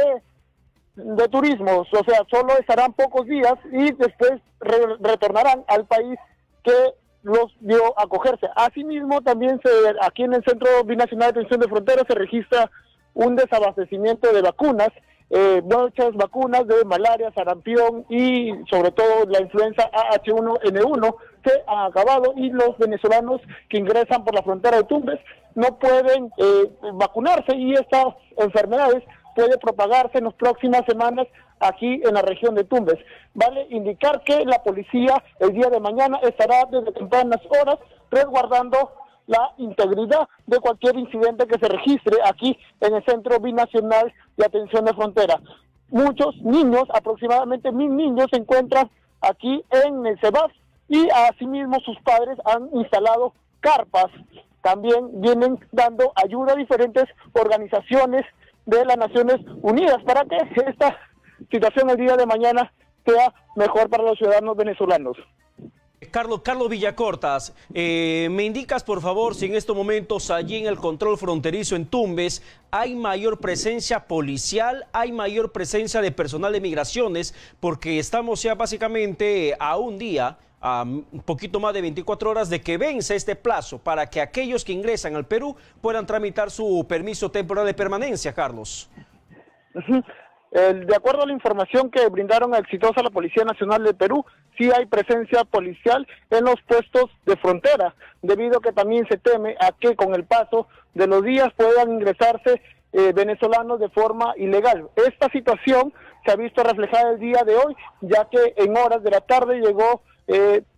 de turismo, o sea, solo estarán pocos días y después retornarán al país que los dio a acogerse. Asimismo, también aquí en el Centro Binacional de Atención de Fronteras se registra un desabastecimiento de vacunas muchas vacunas de malaria, sarampión y sobre todo la influenza H1N1 que han acabado, y los venezolanos que ingresan por la frontera de Tumbes no pueden vacunarse, y estas enfermedades pueden propagarse en las próximas semanas aquí en la región de Tumbes. Vale indicar que la policía el día de mañana estará desde tempranas horas resguardando la integridad de cualquier incidente que se registre aquí en el Centro Binacional de Atención de Frontera. Muchos niños, aproximadamente 1000 niños, se encuentran aquí en el CEBAS, y asimismo sus padres han instalado carpas. También vienen dando ayuda a diferentes organizaciones de las Naciones Unidas para que esta situación el día de mañana sea mejor para los ciudadanos venezolanos. Carlos Villacortas, me indicas por favor si en estos momentos allí en el control fronterizo en Tumbes hay mayor presencia policial, hay mayor presencia de personal de migraciones, porque estamos ya básicamente a un día, a un poquito más de 24 horas de que vence este plazo para que aquellos que ingresan al Perú puedan tramitar su permiso temporal de permanencia, Carlos. De acuerdo a la información que brindaron a Exitosa la Policía Nacional del Perú, sí hay presencia policial en los puestos de frontera, debido a que también se teme a que con el paso de los días puedan ingresarse venezolanos de forma ilegal. Esta situación se ha visto reflejada el día de hoy, ya que en horas de la tarde llegó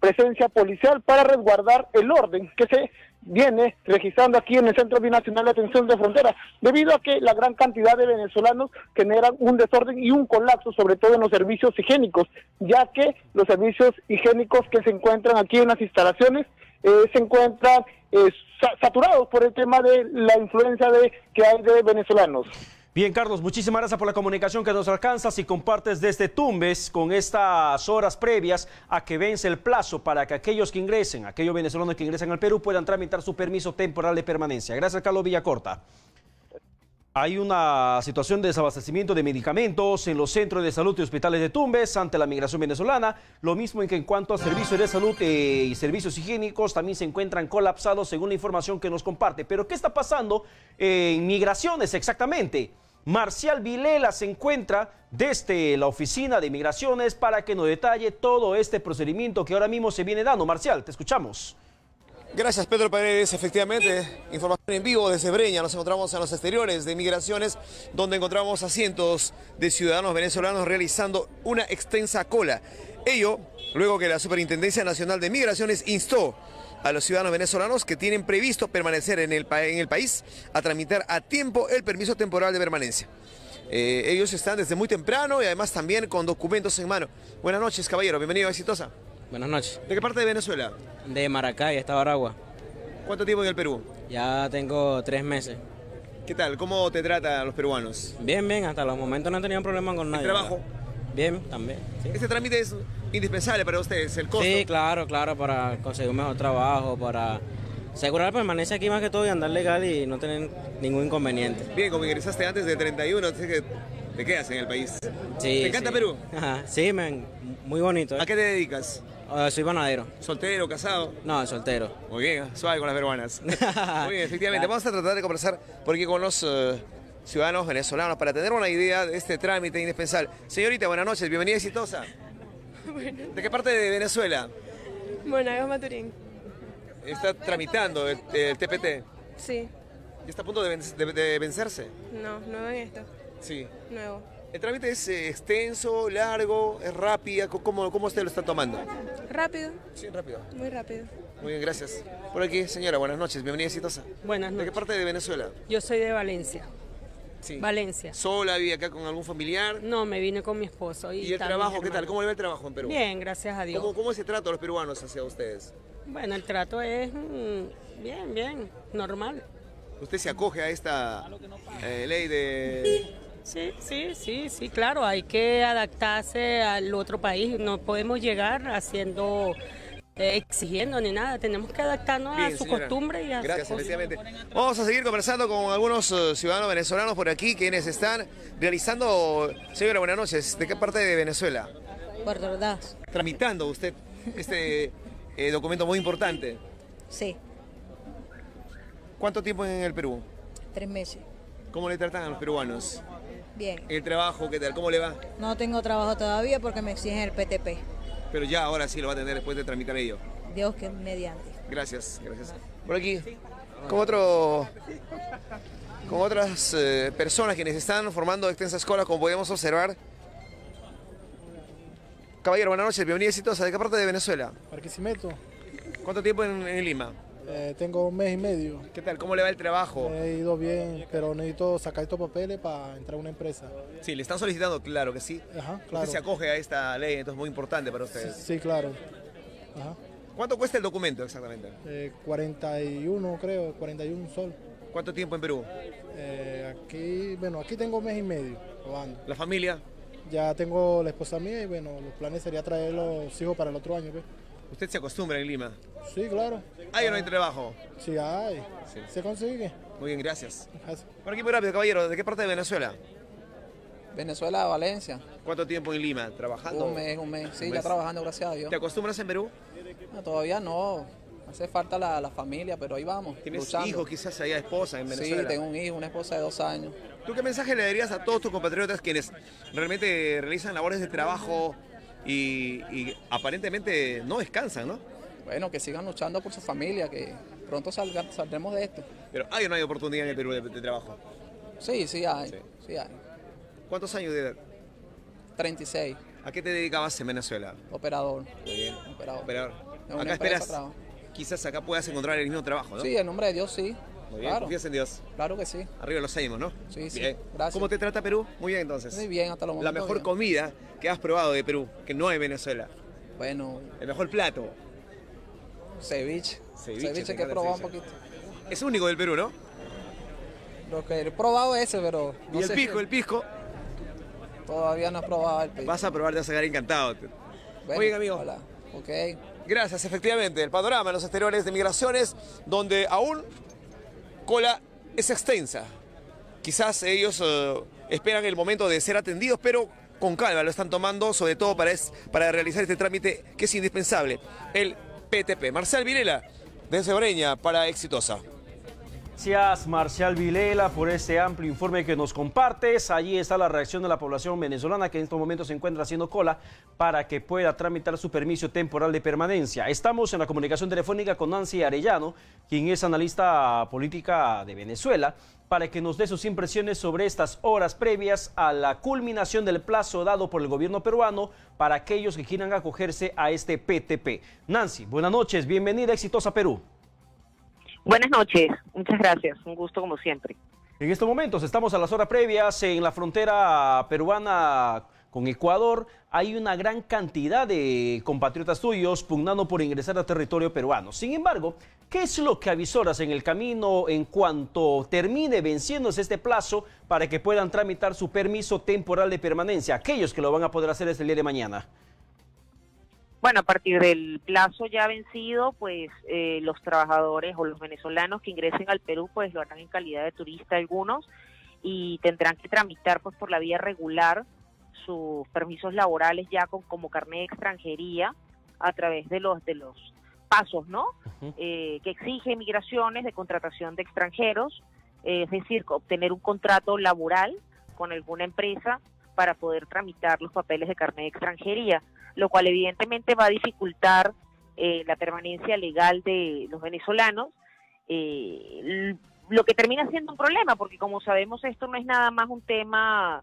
presencia policial para resguardar el orden que se viene registrando aquí en el Centro Binacional de Atención de Frontera, debido a que la gran cantidad de venezolanos generan un desorden y un colapso, sobre todo en los servicios higiénicos, ya que los servicios higiénicos que se encuentran aquí en las instalaciones se encuentran saturados por el tema de la influencia que hay de venezolanos. Bien, Carlos, muchísimas gracias por la comunicación que nos alcanzas y compartes desde Tumbes con estas horas previas a que vence el plazo para que aquellos que ingresen, aquellos venezolanos que ingresen al Perú puedan tramitar su permiso temporal de permanencia. Gracias, Carlos Villacorta. Hay una situación de desabastecimiento de medicamentos en los centros de salud y hospitales de Tumbes ante la migración venezolana. Lo mismo en que en cuanto a servicios de salud y servicios higiénicos también se encuentran colapsados según la información que nos comparte. Pero ¿qué está pasando en migraciones exactamente? Marcial Vilela se encuentra desde la oficina de migraciones para que nos detalle todo este procedimiento que ahora mismo se viene dando. Marcial, te escuchamos. Gracias, Pedro Paredes. Efectivamente, información en vivo desde Breña. Nos encontramos en los exteriores de migraciones, donde encontramos a cientos de ciudadanos venezolanos realizando una extensa cola. Ello, luego que la Superintendencia Nacional de Migraciones instó a los ciudadanos venezolanos que tienen previsto permanecer en el país a tramitar a tiempo el permiso temporal de permanencia. Ellos están desde muy temprano y además también con documentos en mano. Buenas noches, caballero. Bienvenido a Exitosa. Buenas noches. ¿De qué parte de Venezuela? De Maracay, Estado Aragua. ¿Cuánto tiempo en el Perú? Ya tengo 3 meses. ¿Qué tal? ¿Cómo te tratan los peruanos? Bien, bien. Hasta los momentos no he tenido problema con nadie. ¿El trabajo? Bien, también. Sí. ¿Este trámite es indispensable para ustedes, el costo? Sí, claro, para conseguir un mejor trabajo, para asegurar la permanencia aquí más que todo y andar legal y no tener ningún inconveniente. Bien, como ingresaste antes del 31, así que te quedas en el país. Sí. ¿Te encanta sí. Perú? Ajá, sí, muy bonito. ¿A qué te dedicas? Soy panadero. ¿Soltero, casado? No, soltero. Muy bien, suave con las peruanas. Muy bien, efectivamente. Vamos a tratar de conversar por aquí con los ciudadanos venezolanos para tener una idea de este trámite indispensable. Señorita, buenas noches, bienvenida a Exitosa. Bueno. ¿De qué parte de Venezuela? Monagas, Maturín. ¿Está tramitando el TPT? Sí. ¿Ya está a punto de vencerse? No, nuevo en esto. Sí. Nuevo. ¿El trámite es extenso, largo, es rápida? ¿Cómo usted lo está tomando? Rápido. Sí, rápido. Muy rápido. Muy bien, gracias. Por aquí, señora, buenas noches, bienvenida a Exitosa. Buenas noches. ¿De qué parte de Venezuela? Yo soy de Valencia. Sí. Valencia. ¿Sola, vive acá con algún familiar? No, me vine con mi esposo. ¿Y el trabajo qué tal? ¿Cómo le va el trabajo en Perú? Bien, gracias a Dios. ¿Cómo es el trato de los peruanos hacia ustedes? Bueno, el trato es bien, normal. ¿Usted se acoge a esta ley de...? Sí, claro, hay que adaptarse al otro país. No podemos llegar haciendo... exigiendo ni nada, tenemos que adaptarnos a su costumbre y a Gracias, efectivamente. Vamos a seguir conversando con algunos ciudadanos venezolanos por aquí, quienes están realizando... Señora, buenas noches, ¿de qué parte de Venezuela? Puerto Ordaz. Tramitando usted este documento muy importante. Sí. ¿Cuánto tiempo en el Perú? 3 meses. ¿Cómo le tratan a los peruanos? Bien. ¿El trabajo qué tal? ¿Cómo le va? No tengo trabajo todavía porque me exigen el PTP. Pero ya ahora sí lo va a tener después de tramitar ello. Dios que mediante. Gracias, gracias. Por aquí, con otras personas quienes están formando extensas colas, como podemos observar. Caballero, buenas noches, bienvenida exitosa. ¿De qué parte de Venezuela? Barquisimeto. ¿Cuánto tiempo en Lima? Tengo un mes y medio. ¿Qué tal? ¿Cómo le va el trabajo? Me he ido bien, pero necesito sacar estos papeles para entrar a una empresa. Sí, le están solicitando, claro que sí. Ajá, Usted claro. se acoge a esta ley, entonces es muy importante para ustedes. Sí, claro. Ajá. ¿Cuánto cuesta el documento exactamente? 41, creo, 41 sol. ¿Cuánto tiempo en Perú? Aquí tengo un mes y medio probando. ¿La familia? Ya tengo la esposa mía y bueno, los planes sería traer los hijos para el otro año. ¿Ves? ¿Usted se acostumbra en Lima? Sí, claro. ¿Hay o no hay trabajo? Sí, hay. Sí. Se consigue. Muy bien, gracias. Gracias. Por aquí muy rápido, caballero. ¿De qué parte de Venezuela? Venezuela, Valencia. ¿Cuánto tiempo en Lima? ¿Trabajando? Un mes. Sí, ¿Un ya mes? trabajando, gracias a Dios. ¿Te acostumbras en Perú? No, todavía no. Hace falta la familia, pero ahí vamos. ¿Tienes luchando. hijos quizás allá, esposa en Venezuela? Sí, tengo un hijo, una esposa de 2 años. ¿Tú qué mensaje le darías a todos tus compatriotas quienes realmente realizan labores de trabajo y aparentemente no descansan, ¿no? Bueno, que sigan luchando por su familia, que pronto saldremos de esto. Pero ¿hay o no hay oportunidad en el Perú de trabajo? Sí, sí hay. Sí hay. ¿Cuántos años de edad? 36. ¿A qué te dedicabas en Venezuela? Operador. Muy bien. Operador. En una Acá empresa esperas, trabajo. quizás acá puedas encontrar el mismo trabajo, ¿no? Sí, en nombre de Dios, sí. Muy bien, Claro. confías en Dios. Claro que sí. Arriba los ánimos, ¿no? Sí, sí. Bien. Gracias. ¿Cómo te trata Perú? Muy bien, entonces. Muy bien, hasta los La momentos. mejor bien. comida que has probado de Perú, que no hay en Venezuela. Bueno. El mejor plato. Ceviche. Ceviche, Ceviche te que he encanta el probado un ceviche. poquito. Es único del Perú, ¿no? Lo que he probado ese, pero... ¿Y el pisco? ¿El pisco? Todavía no he probado el pisco. Vas a probar, te vas a quedar encantado. Bueno, Muy bien, amigo. Hola. Ok. Gracias, efectivamente. El panorama en los exteriores de migraciones, donde aún cola es extensa. Quizás ellos esperan el momento de ser atendidos, pero con calma lo están tomando, sobre todo para realizar este trámite que es indispensable, el PTP. Marcial Vilela, desde Breña, para Exitosa. Gracias, Marcial Vilela, por este amplio informe que nos compartes. Allí está la reacción de la población venezolana que en estos momentos se encuentra haciendo cola para que pueda tramitar su permiso temporal de permanencia. Estamos en la comunicación telefónica con Nancy Arellano, quien es analista política de Venezuela, para que nos dé sus impresiones sobre estas horas previas a la culminación del plazo dado por el gobierno peruano para aquellos que quieran acogerse a este PTP. Nancy, buenas noches, bienvenida a Exitosa Perú. Buenas noches, muchas gracias, un gusto como siempre. En estos momentos estamos a las horas previas en la frontera peruana con Ecuador. Hay una gran cantidad de compatriotas tuyos pugnando por ingresar a territorio peruano. Sin embargo, ¿qué es lo que avisoras en el camino en cuanto termine venciéndose este plazo para que puedan tramitar su permiso temporal de permanencia? Aquellos que lo van a poder hacer desde el día de mañana. Bueno, a partir del plazo ya vencido, pues los trabajadores o los venezolanos que ingresen al Perú, pues lo harán en calidad de turista algunos y tendrán que tramitar pues por la vía regular sus permisos laborales ya como carnet de extranjería a través de los pasos, ¿no? Que exige migraciones de contratación de extranjeros, es decir, obtener un contrato laboral con alguna empresa para poder tramitar los papeles de carnet de extranjería, lo cual evidentemente va a dificultar la permanencia legal de los venezolanos, lo que termina siendo un problema, porque como sabemos esto no es nada más un tema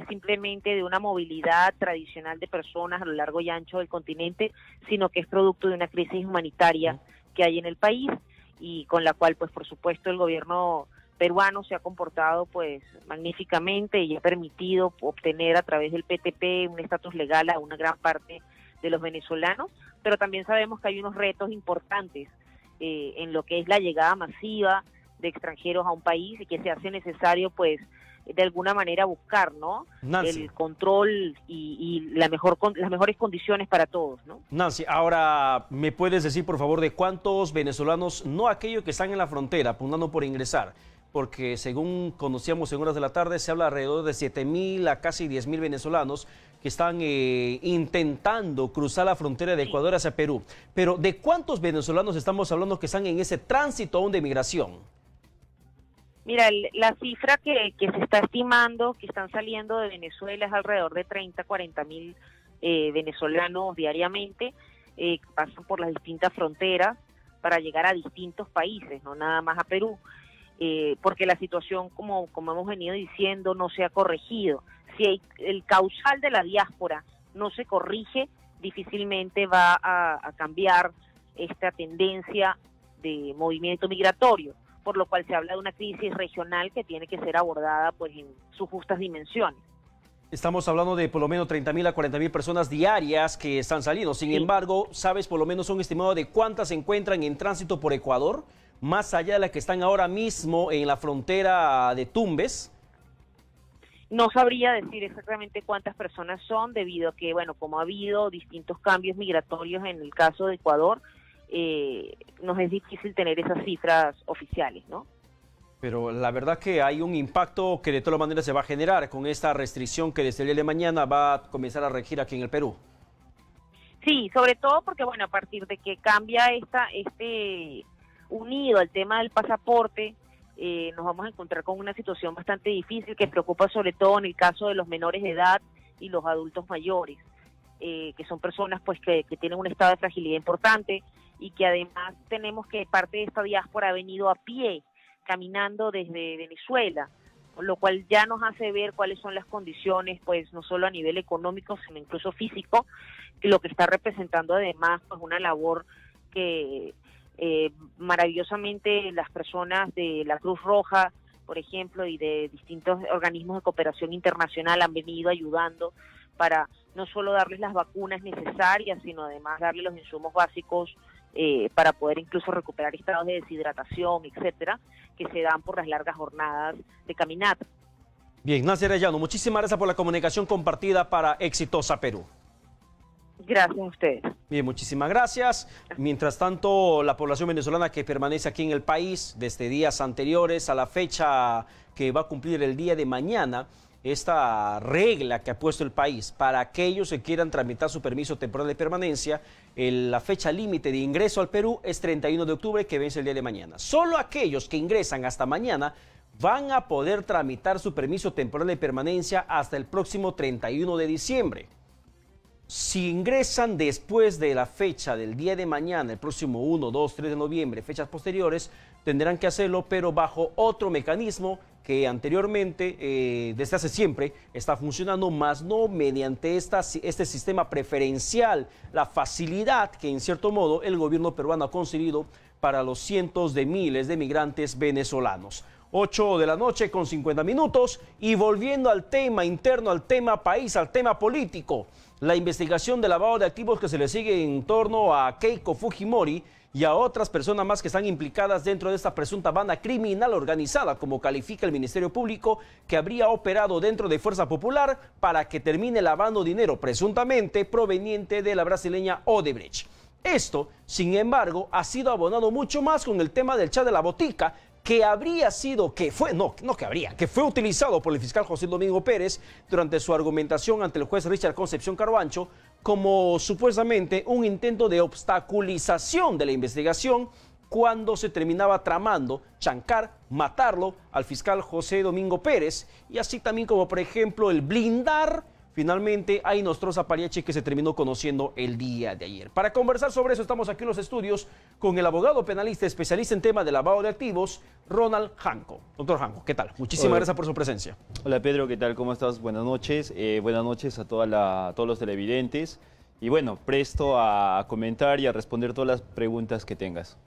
simplemente de una movilidad tradicional de personas a lo largo y ancho del continente, sino que es producto de una crisis humanitaria que hay en el país y con la cual pues por supuesto el gobierno peruano se ha comportado pues magníficamente y ha permitido obtener a través del PTP un estatus legal a una gran parte de los venezolanos, pero también sabemos que hay unos retos importantes en lo que es la llegada masiva de extranjeros a un país y que se hace necesario pues de alguna manera buscar, ¿no? Nancy. El control y las mejores condiciones para todos, ¿no? Nancy, ahora, ¿me puedes decir, por favor, de cuántos venezolanos, no aquellos que están en la frontera, pugnando por ingresar? Porque según conocíamos en horas de la tarde, se habla alrededor de 7.000 a casi 10.000 venezolanos que están intentando cruzar la frontera de Ecuador hacia Perú. Pero, ¿de cuántos venezolanos estamos hablando que están en ese tránsito aún de migración? Mira, la cifra que se está estimando que están saliendo de Venezuela es alrededor de 30, 40 mil venezolanos diariamente, que pasan por las distintas fronteras para llegar a distintos países, no nada más a Perú, porque la situación, como hemos venido diciendo, no se ha corregido. Si el causal de la diáspora no se corrige, difícilmente va a cambiar esta tendencia de movimiento migratorio, por lo cual se habla de una crisis regional que tiene que ser abordada pues en sus justas dimensiones. Estamos hablando de por lo menos 30.000 a 40.000 personas diarias que están saliendo. Sin embargo, ¿sabes por lo menos un estimado de cuántas se encuentran en tránsito por Ecuador? Más allá de las que están ahora mismo en la frontera de Tumbes. No sabría decir exactamente cuántas personas son, debido a que, bueno, como ha habido distintos cambios migratorios en el caso de Ecuador, nos es difícil tener esas cifras oficiales, ¿no? Pero la verdad que hay un impacto que de todas maneras se va a generar con esta restricción que desde el día de mañana va a comenzar a regir aquí en el Perú. Sí, sobre todo porque, bueno, a partir de que cambia unido al tema del pasaporte, nos vamos a encontrar con una situación bastante difícil que preocupa sobre todo en el caso de los menores de edad y los adultos mayores, que son personas pues que tienen un estado de fragilidad importante y que además tenemos que parte de esta diáspora ha venido a pie, caminando desde Venezuela, lo cual ya nos hace ver cuáles son las condiciones, pues no solo a nivel económico, sino incluso físico, que lo que está representando además pues una labor que maravillosamente las personas de la Cruz Roja, por ejemplo, y de distintos organismos de cooperación internacional han venido ayudando para no solo darles las vacunas necesarias, sino además darles los insumos básicos para poder incluso recuperar estados de deshidratación, etcétera, que se dan por las largas jornadas de caminata. Bien, Nancy Arellano, muchísimas gracias por la comunicación compartida para Exitosa Perú. Gracias a ustedes. Bien, muchísimas gracias. Mientras tanto, la población venezolana que permanece aquí en el país desde días anteriores a la fecha que va a cumplir el día de mañana, esta regla que ha puesto el país para aquellos que quieran tramitar su permiso temporal de permanencia, la fecha límite de ingreso al Perú es 31 de octubre, que vence el día de mañana. Solo aquellos que ingresan hasta mañana van a poder tramitar su permiso temporal de permanencia hasta el próximo 31 de diciembre. Si ingresan después de la fecha del día de mañana, el próximo 1, 2, 3 de noviembre, fechas posteriores, tendrán que hacerlo, pero bajo otro mecanismo que anteriormente, desde hace siempre, está funcionando, más no mediante este sistema preferencial, la facilidad que en cierto modo el gobierno peruano ha concedido para los cientos de miles de migrantes venezolanos. 8 de la noche con 50 minutos y volviendo al tema interno, al tema país, al tema político. La investigación de lavado de activos que se le sigue en torno a Keiko Fujimori y a otras personas más que están implicadas dentro de esta presunta banda criminal organizada, como califica el Ministerio Público, que habría operado dentro de Fuerza Popular para que termine lavando dinero presuntamente proveniente de la brasileña Odebrecht. Esto, sin embargo, ha sido abonado mucho más con el tema del chat de la botica, que fue utilizado por el fiscal José Domingo Pérez durante su argumentación ante el juez Richard Concepción Carbancho como supuestamente un intento de obstaculización de la investigación cuando se terminaba tramando chancar, matarlo al fiscal José Domingo Pérez, y así también como por ejemplo el blindar finalmente a Inostroza Pariachi, que se terminó conociendo el día de ayer. Para conversar sobre eso estamos aquí en los estudios con el abogado penalista especialista en tema de lavado de activos, Ronald Janco. Doctor Janco, ¿qué tal? Muchísimas gracias por su presencia. Hola Pedro, ¿qué tal? ¿Cómo estás? Buenas noches. Buenas noches a todos los televidentes. Y bueno, presto a comentar y a responder todas las preguntas que tengas.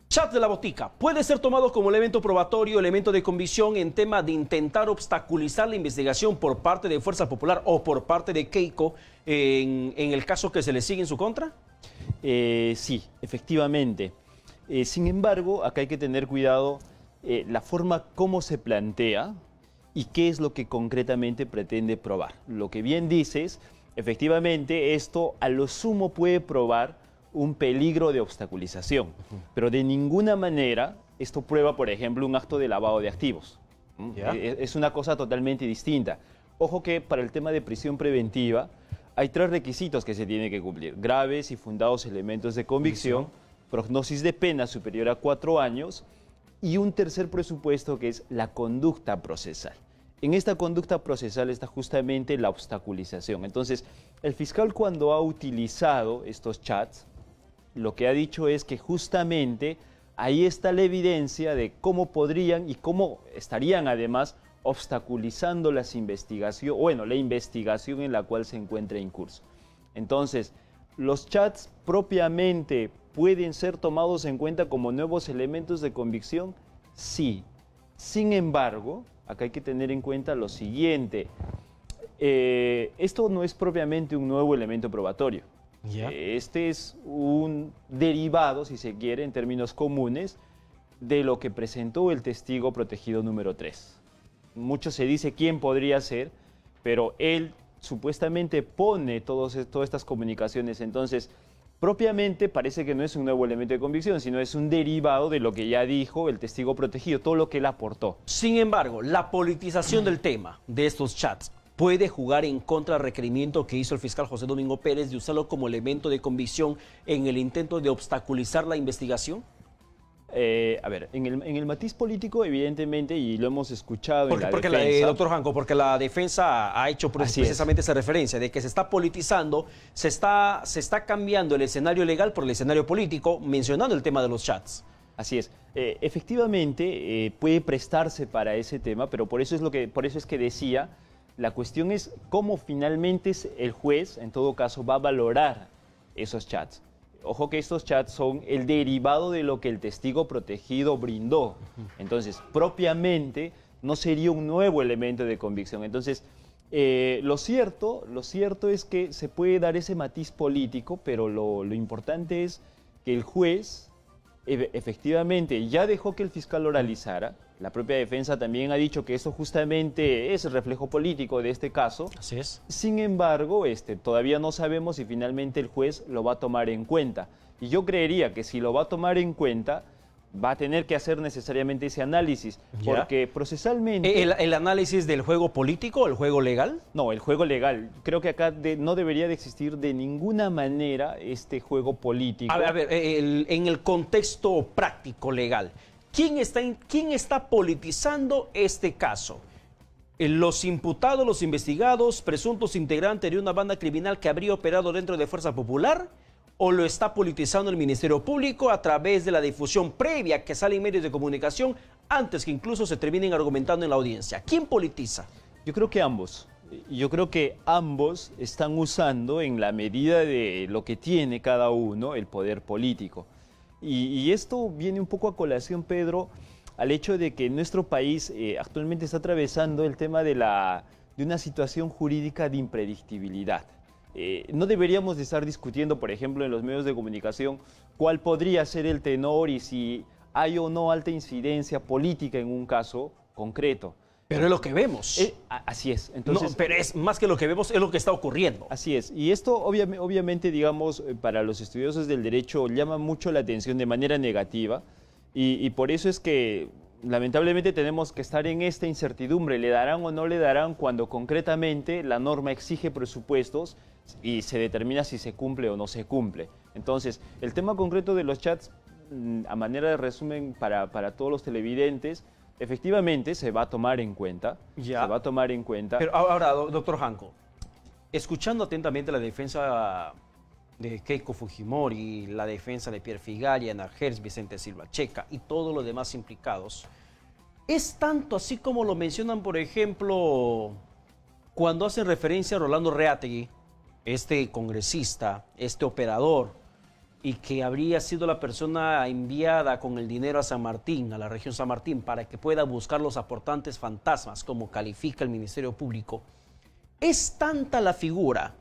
Chat de la botica puede ser tomado como elemento probatorio, elemento de convicción en tema de intentar obstaculizar la investigación por parte de Fuerza Popular o por parte de Keiko en el caso que se le sigue en su contra. Sí, efectivamente. Sin embargo, acá hay que tener cuidado la forma como se plantea y qué es lo que concretamente pretende probar. Lo que bien dices, efectivamente esto a lo sumo puede probar un peligro de obstaculización, pero de ninguna manera esto prueba, por ejemplo, un acto de lavado de activos. Es una cosa totalmente distinta. Ojo que para el tema de prisión preventiva hay 3 requisitos que se tienen que cumplir: graves y fundados elementos de convicción, prognosis de pena superior a 4 años y un tercer presupuesto que es la conducta procesal. En esta conducta procesal está justamente la obstaculización. Entonces, el fiscal cuando ha utilizado estos chats, lo que ha dicho es que justamente ahí está la evidencia de cómo podrían y cómo estarían además obstaculizando las investigaciones, bueno, la investigación en la cual se encuentra en curso. Entonces, los chats propiamente pueden ser tomados en cuenta como nuevos elementos de convicción, sí. Sin embargo, acá hay que tener en cuenta lo siguiente. Esto no es propiamente un nuevo elemento probatorio. Este es un derivado, si se quiere, en términos comunes, de lo que presentó el testigo protegido número 3. Mucho se dice quién podría ser, pero él supuestamente pone todas estas comunicaciones. Entonces, propiamente parece que no es un nuevo elemento de convicción, sino es un derivado de lo que ya dijo el testigo protegido, todo lo que él aportó. Sin embargo, la politización del tema de estos chats puede jugar en contra del requerimiento que hizo el fiscal José Domingo Pérez de usarlo como elemento de convicción en el intento de obstaculizar la investigación. A ver, en el matiz político, evidentemente, y lo hemos escuchado en la defensa... Doctor Janco, porque la defensa ha hecho precisamente esa referencia de que se está politizando, se está cambiando el escenario legal por el escenario político, mencionando el tema de los chats. Así es. Efectivamente, puede prestarse para ese tema, pero por eso es que decía, la cuestión es cómo finalmente el juez, en todo caso, va a valorar esos chats. Ojo que estos chats son el derivado de lo que el testigo protegido brindó. Entonces, propiamente, no sería un nuevo elemento de convicción. Entonces, lo cierto es que se puede dar ese matiz político, pero lo importante es que el juez efectivamente ya dejó que el fiscal oralizara. La propia defensa también ha dicho que eso justamente es el reflejo político de este caso. Así es. Sin embargo, todavía no sabemos si finalmente el juez lo va a tomar en cuenta. Y yo creería que si lo va a tomar en cuenta, va a tener que hacer necesariamente ese análisis, porque procesalmente... ¿El análisis del juego político o el juego legal? No, el juego legal. Creo que acá no debería de existir de ninguna manera este juego político. A ver, en el contexto práctico legal, ¿quién está politizando este caso? ¿Los imputados, los investigados, presuntos integrantes de una banda criminal que habría operado dentro de Fuerza Popular? ¿O lo está politizando el Ministerio Público a través de la difusión previa que sale en medios de comunicación antes que incluso se terminen argumentando en la audiencia? ¿Quién politiza? Yo creo que ambos. Yo creo que ambos están usando en la medida de lo que tiene cada uno el poder político. Y esto viene un poco a colación, Pedro, al hecho de que nuestro país actualmente está atravesando el tema de una situación jurídica de impredictibilidad. No deberíamos de estar discutiendo, por ejemplo, en los medios de comunicación cuál podría ser el tenor y si hay o no alta incidencia política en un caso concreto. Pero es lo que vemos. Así es. Entonces, no, pero es más que lo que vemos, es lo que está ocurriendo. Así es. Y esto obviamente, digamos, para los estudiosos del derecho llama mucho la atención de manera negativa y por eso es que lamentablemente tenemos que estar en esta incertidumbre. ¿Le darán o no le darán cuando concretamente la norma exige presupuestos y se determina si se cumple o no se cumple? Entonces, el tema concreto de los chats, a manera de resumen para todos los televidentes, efectivamente se va a tomar en cuenta. Se va a tomar en cuenta. Pero ahora, doctor Janco, escuchando atentamente la defensa de Keiko Fujimori, la defensa de Pierre Figallia, Ana Hertz, Vicente Silva Checa y todos los demás implicados, ¿es tanto así como lo mencionan, por ejemplo, cuando hacen referencia a Rolando Reategui, este congresista, este operador, y que habría sido la persona enviada con el dinero a San Martín, a la región San Martín, para que pueda buscar los aportantes fantasmas, como califica el Ministerio Público? ¿Es tanta la figura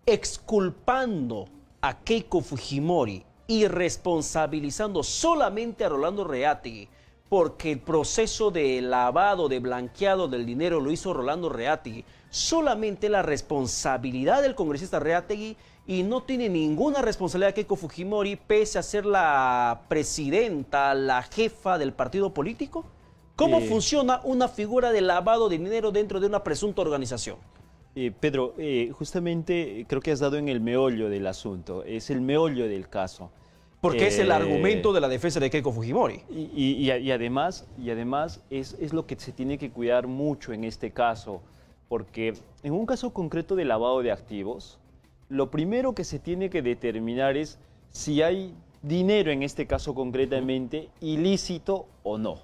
exculpando a Keiko Fujimori y responsabilizando solamente a Rolando Reategui porque el proceso de lavado, de blanqueado del dinero lo hizo Rolando Reategui, solamente la responsabilidad del congresista Reategui y no tiene ninguna responsabilidad Keiko Fujimori pese a ser la presidenta, la jefa del partido político? ¿Cómo funciona una figura de lavado de dinero dentro de una presunta organización? Pedro, justamente creo que has dado en el meollo del asunto, es el meollo del caso. Porque es el argumento de la defensa de Keiko Fujimori. Y además es lo que se tiene que cuidar mucho en este caso, porque en un caso concreto de lavado de activos, lo primero que se tiene que determinar es si hay dinero, en este caso concretamente, ilícito o no.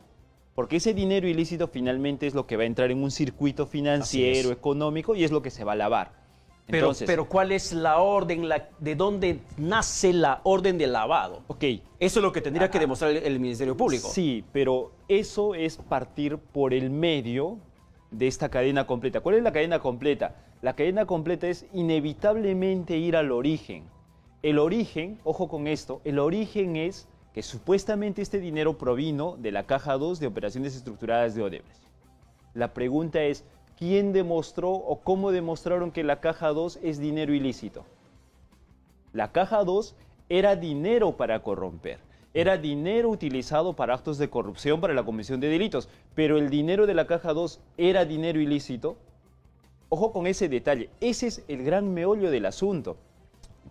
Porque ese dinero ilícito finalmente es lo que va a entrar en un circuito financiero, económico, y es lo que se va a lavar. Entonces, pero ¿cuál es la orden, de dónde nace la orden de lavado? Ok. Eso es lo que tendría que demostrar el Ministerio Público. Sí, pero eso es partir por el medio de esta cadena completa. ¿Cuál es la cadena completa? La cadena completa es inevitablemente ir al origen. El origen, ojo con esto, el origen es que supuestamente este dinero provino de la Caja 2 de operaciones estructuradas de Odebrecht. La pregunta es, ¿quién demostró o cómo demostraron que la Caja 2 es dinero ilícito? La Caja 2 era dinero para corromper, era dinero utilizado para actos de corrupción, para la comisión de delitos, pero el dinero de la Caja 2 era dinero ilícito. Ojo con ese detalle, ese es el gran meollo del asunto.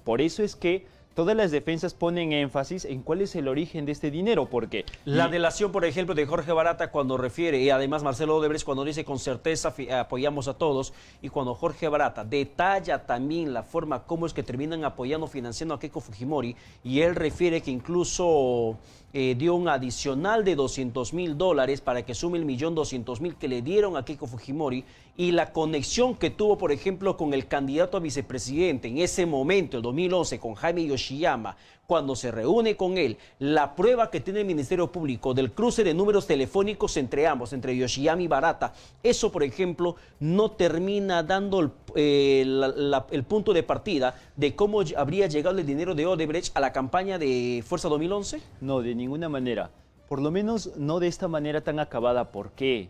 Por eso es que todas las defensas ponen énfasis en cuál es el origen de este dinero, porque... La delación, por ejemplo, de Jorge Barata cuando refiere, y además Marcelo Odebrecht cuando dice con certeza apoyamos a todos, y cuando Jorge Barata detalla también la forma cómo es que terminan apoyando, financiando a Keiko Fujimori, y él refiere que incluso dio un adicional de $200.000 para que sume el $1.200.000 que le dieron a Keiko Fujimori, y la conexión que tuvo, por ejemplo, con el candidato a vicepresidente en ese momento, el 2011, con Jaime Yoshiyama, cuando se reúne con él, la prueba que tiene el Ministerio Público del cruce de números telefónicos entre ambos, entre Yoshiyama y Barata, eso, por ejemplo, no termina dando el punto de partida de cómo habría llegado el dinero de Odebrecht a la campaña de Fuerza 2011? No, de ninguna manera. Por lo menos no de esta manera tan acabada. ¿Por qué?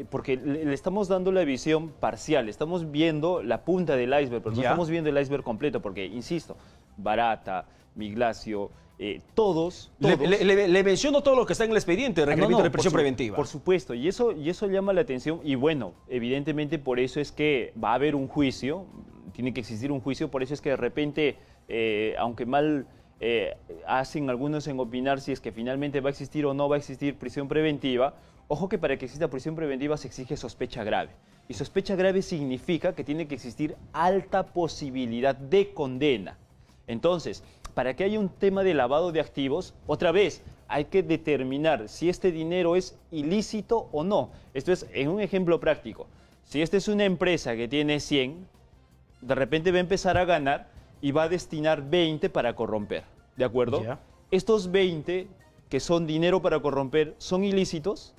Porque le estamos dando la visión parcial, estamos viendo la punta del iceberg, pero no estamos viendo el iceberg completo, porque, insisto, Barata, Miglacio, todos... Le menciono todo lo que está en el expediente de requerimiento de prisión preventiva. Por supuesto, y eso llama la atención, y bueno, evidentemente por eso es que va a haber un juicio, tiene que existir un juicio, por eso es que de repente, aunque mal hacen algunos en opinar si es que finalmente va a existir o no va a existir prisión preventiva, ojo que para que exista prisión preventiva se exige sospecha grave. Y sospecha grave significa que tiene que existir alta posibilidad de condena. Entonces, para que haya un tema de lavado de activos, otra vez, hay que determinar si este dinero es ilícito o no. Esto es en un ejemplo práctico. Si esta es una empresa que tiene 100, de repente va a empezar a ganar y va a destinar 20 para corromper, ¿de acuerdo? Ya. Estos 20 que son dinero para corromper, ¿son ilícitos?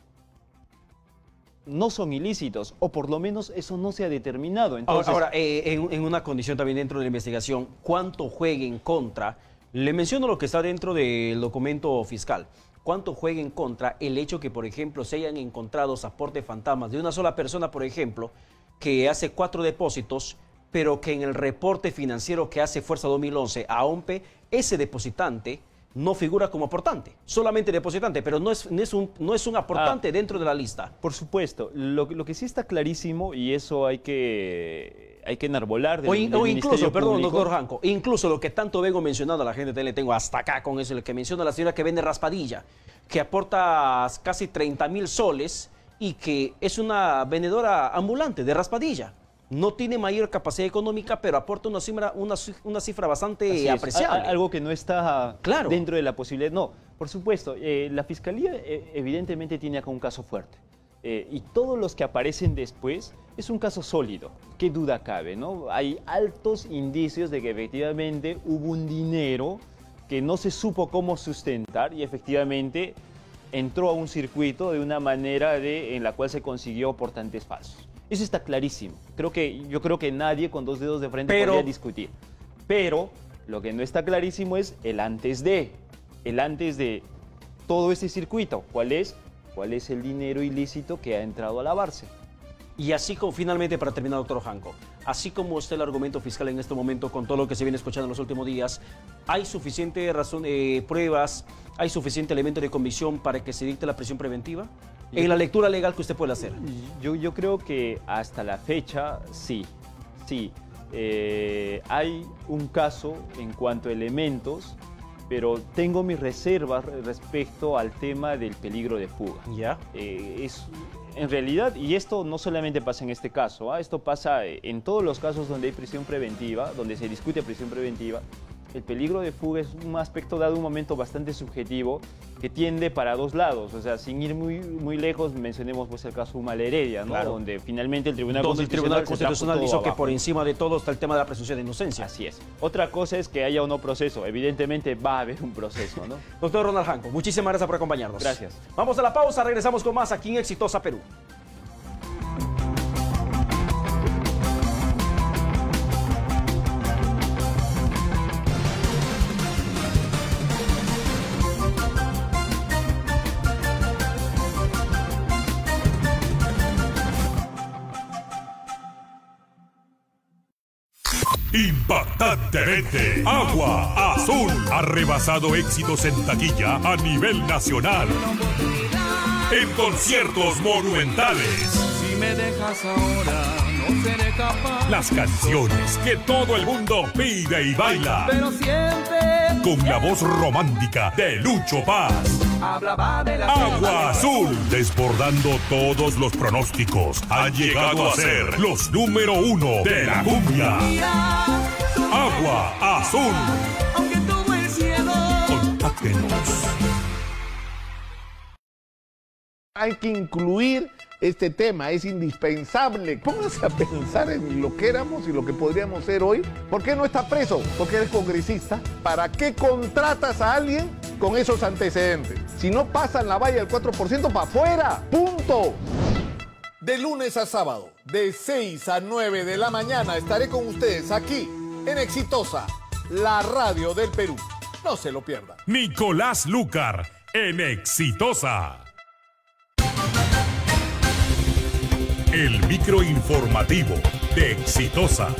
No son ilícitos, o por lo menos eso no se ha determinado. Entonces, ahora en una condición también dentro de la investigación, ¿cuánto juegue en contra? Le menciono lo que está dentro del documento fiscal. ¿Cuánto juega en contra el hecho que, por ejemplo, se hayan encontrado aportes fantasmas de una sola persona, por ejemplo, que hace 4 depósitos, pero que en el reporte financiero que hace Fuerza 2011 a OMPE, ese depositante no figura como aportante, solamente depositante, pero no es un aportante dentro de la lista? Por supuesto, lo que sí está clarísimo, y eso hay que enarbolar del incluso, perdón, Público. doctor Janco, incluso lo que tanto vengo mencionando a la gente, le tengo hasta acá con eso, lo que menciona la señora que vende raspadilla, que aporta casi 30.000 soles y que es una vendedora ambulante de raspadilla. No tiene mayor capacidad económica, pero aporta una cifra bastante apreciable. Algo que no está dentro de la posibilidad. No, por supuesto, la Fiscalía evidentemente tiene acá un caso fuerte. Y todos los que aparecen después es un caso sólido. ¿Qué duda cabe, no? Hay altos indicios de que efectivamente hubo un dinero que no se supo cómo sustentar y efectivamente entró a un circuito de una manera en la cual se consiguió aportantes falsos. Eso está clarísimo. Yo creo que nadie con 2 dedos de frente podría discutir. Pero lo que no está clarísimo es el antes de todo ese circuito. ¿Cuál es el dinero ilícito que ha entrado a lavarse? Y así como, finalmente, para terminar, doctor Janco, así como está el argumento fiscal en este momento con todo lo que se viene escuchando en los últimos días, ¿hay suficiente pruebas, hay suficiente elemento de convicción para que se dicte la prisión preventiva? En la lectura legal que usted puede hacer. Yo creo que hasta la fecha sí. Hay un caso en cuanto a elementos, pero tengo mis reservas respecto al tema del peligro de fuga. ¿Ya? En realidad, y esto no solamente pasa en este caso, esto pasa en todos los casos donde hay prisión preventiva, donde se discute prisión preventiva. El peligro de fuga es un aspecto dado, un momento bastante subjetivo que tiende para dos lados. O sea, sin ir muy lejos, mencionemos pues el caso Humala Heredia, ¿no? Claro. Donde finalmente el Tribunal Constitucional hizo que abajo. por encima de todo está el tema de la presunción de inocencia. Así es. Otra cosa es que haya o no proceso. Evidentemente va a haber un proceso, ¿no? Doctor Ronald Janco, muchísimas gracias por acompañarnos. Gracias. Vamos a la pausa, regresamos con más aquí en Exitosa Perú. Impactantemente, Agua Azul ha rebasado éxitos en taquilla a nivel nacional. En conciertos monumentales. Si me dejas ahora, no seré capaz. Las canciones que todo el mundo pide y baila. Pero siempre Con la voz romántica de Lucho Paz. hablaba de la Agua Azul, desbordando todos los pronósticos, ha llegado a ser los número 1 de la cumbia. Agua Azul. Aunque todo el cielo. Contáctenos. Hay que incluir este tema, es indispensable. Pónganse a pensar en lo que éramos y lo que podríamos ser hoy. ¿Por qué no está preso? Porque eres congresista. ¿Para qué contratas a alguien con esos antecedentes? Si no pasan la valla del 4%, para afuera. ¡Punto! De lunes a sábado, de 6 a 9 de la mañana, estaré con ustedes aquí en Exitosa, la radio del Perú. No se lo pierdan. Nicolás Lúcar en Exitosa. El microinformativo de Exitosa.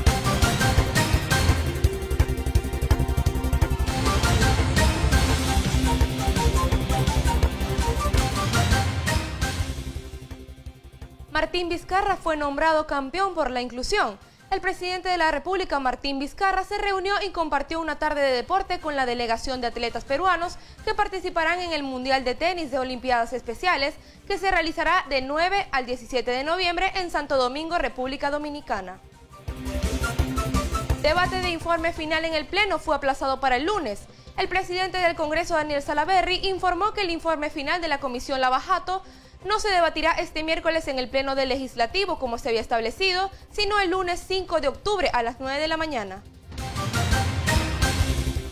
Martín Vizcarra fue nombrado campeón por la inclusión. El presidente de la República, Martín Vizcarra, se reunió y compartió una tarde de deporte con la delegación de atletas peruanos que participarán en el Mundial de Tenis de Olimpiadas Especiales, que se realizará de 9 al 17 de noviembre en Santo Domingo, República Dominicana. Debate de informe final en el Pleno fue aplazado para el lunes. El presidente del Congreso, Daniel Salaverry, informó que el informe final de la Comisión Lavajato no se debatirá este miércoles en el Pleno del Legislativo como se había establecido, sino el lunes 5 de octubre a las 9 de la mañana.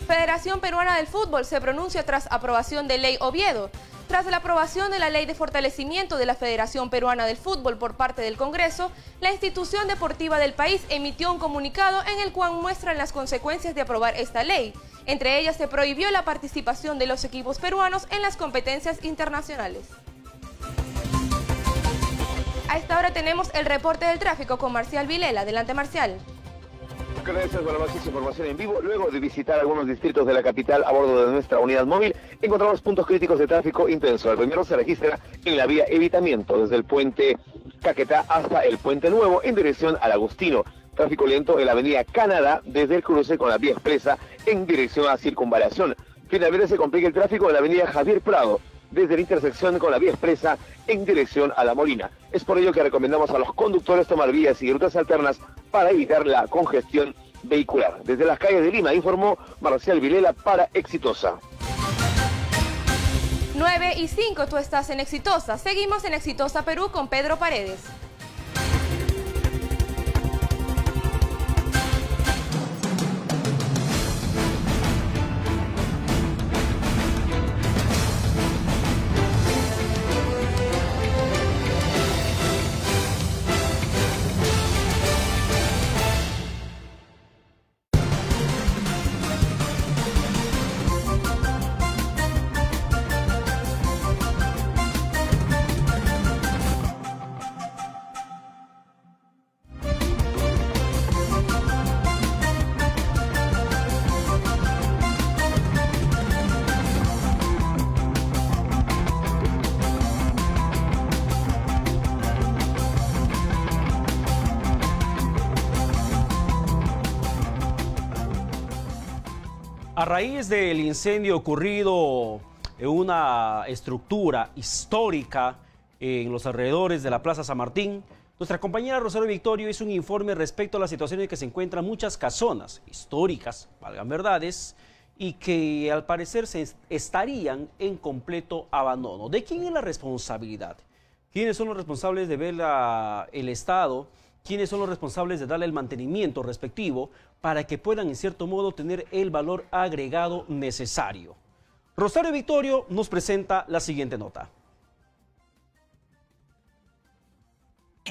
Federación Peruana del Fútbol se pronuncia tras aprobación de Ley Oviedo. Tras la aprobación de la Ley de Fortalecimiento de la Federación Peruana del Fútbol por parte del Congreso, la institución deportiva del país emitió un comunicado en el cual muestran las consecuencias de aprobar esta ley. Entre ellas se prohibió la participación de los equipos peruanos en las competencias internacionales. A esta hora tenemos el reporte del tráfico con Marcial Vilela. Adelante, Marcial. Gracias por la más información en vivo. Luego de visitar algunos distritos de la capital a bordo de nuestra unidad móvil, encontramos puntos críticos de tráfico intenso. El primero se registra en la vía Evitamiento, desde el puente Caquetá hasta el Puente Nuevo, en dirección al Agustino. Tráfico lento en la avenida Canadá, desde el cruce con la vía expresa en dirección a Circunvalación. Finalmente se complica el tráfico en la avenida Javier Prado, desde la intersección con la vía expresa en dirección a La Molina. Es por ello que recomendamos a los conductores tomar vías y rutas alternas para evitar la congestión vehicular. Desde las calles de Lima, informó Marcial Vilela para Exitosa. 9:05, tú estás en Exitosa. Seguimos en Exitosa Perú con Pedro Paredes. A raíz del incendio ocurrido en una estructura histórica en los alrededores de la Plaza San Martín, nuestra compañera Rosario Victorio hizo un informe respecto a la situación en que se encuentran muchas casonas históricas, valgan verdades, y que al parecer se estarían en completo abandono. ¿De quién es la responsabilidad? ¿Quiénes son los responsables de ver el estado? ¿Quiénes son los responsables de darle el mantenimiento respectivo para que puedan en cierto modo tener el valor agregado necesario? Rosario Victorio nos presenta la siguiente nota.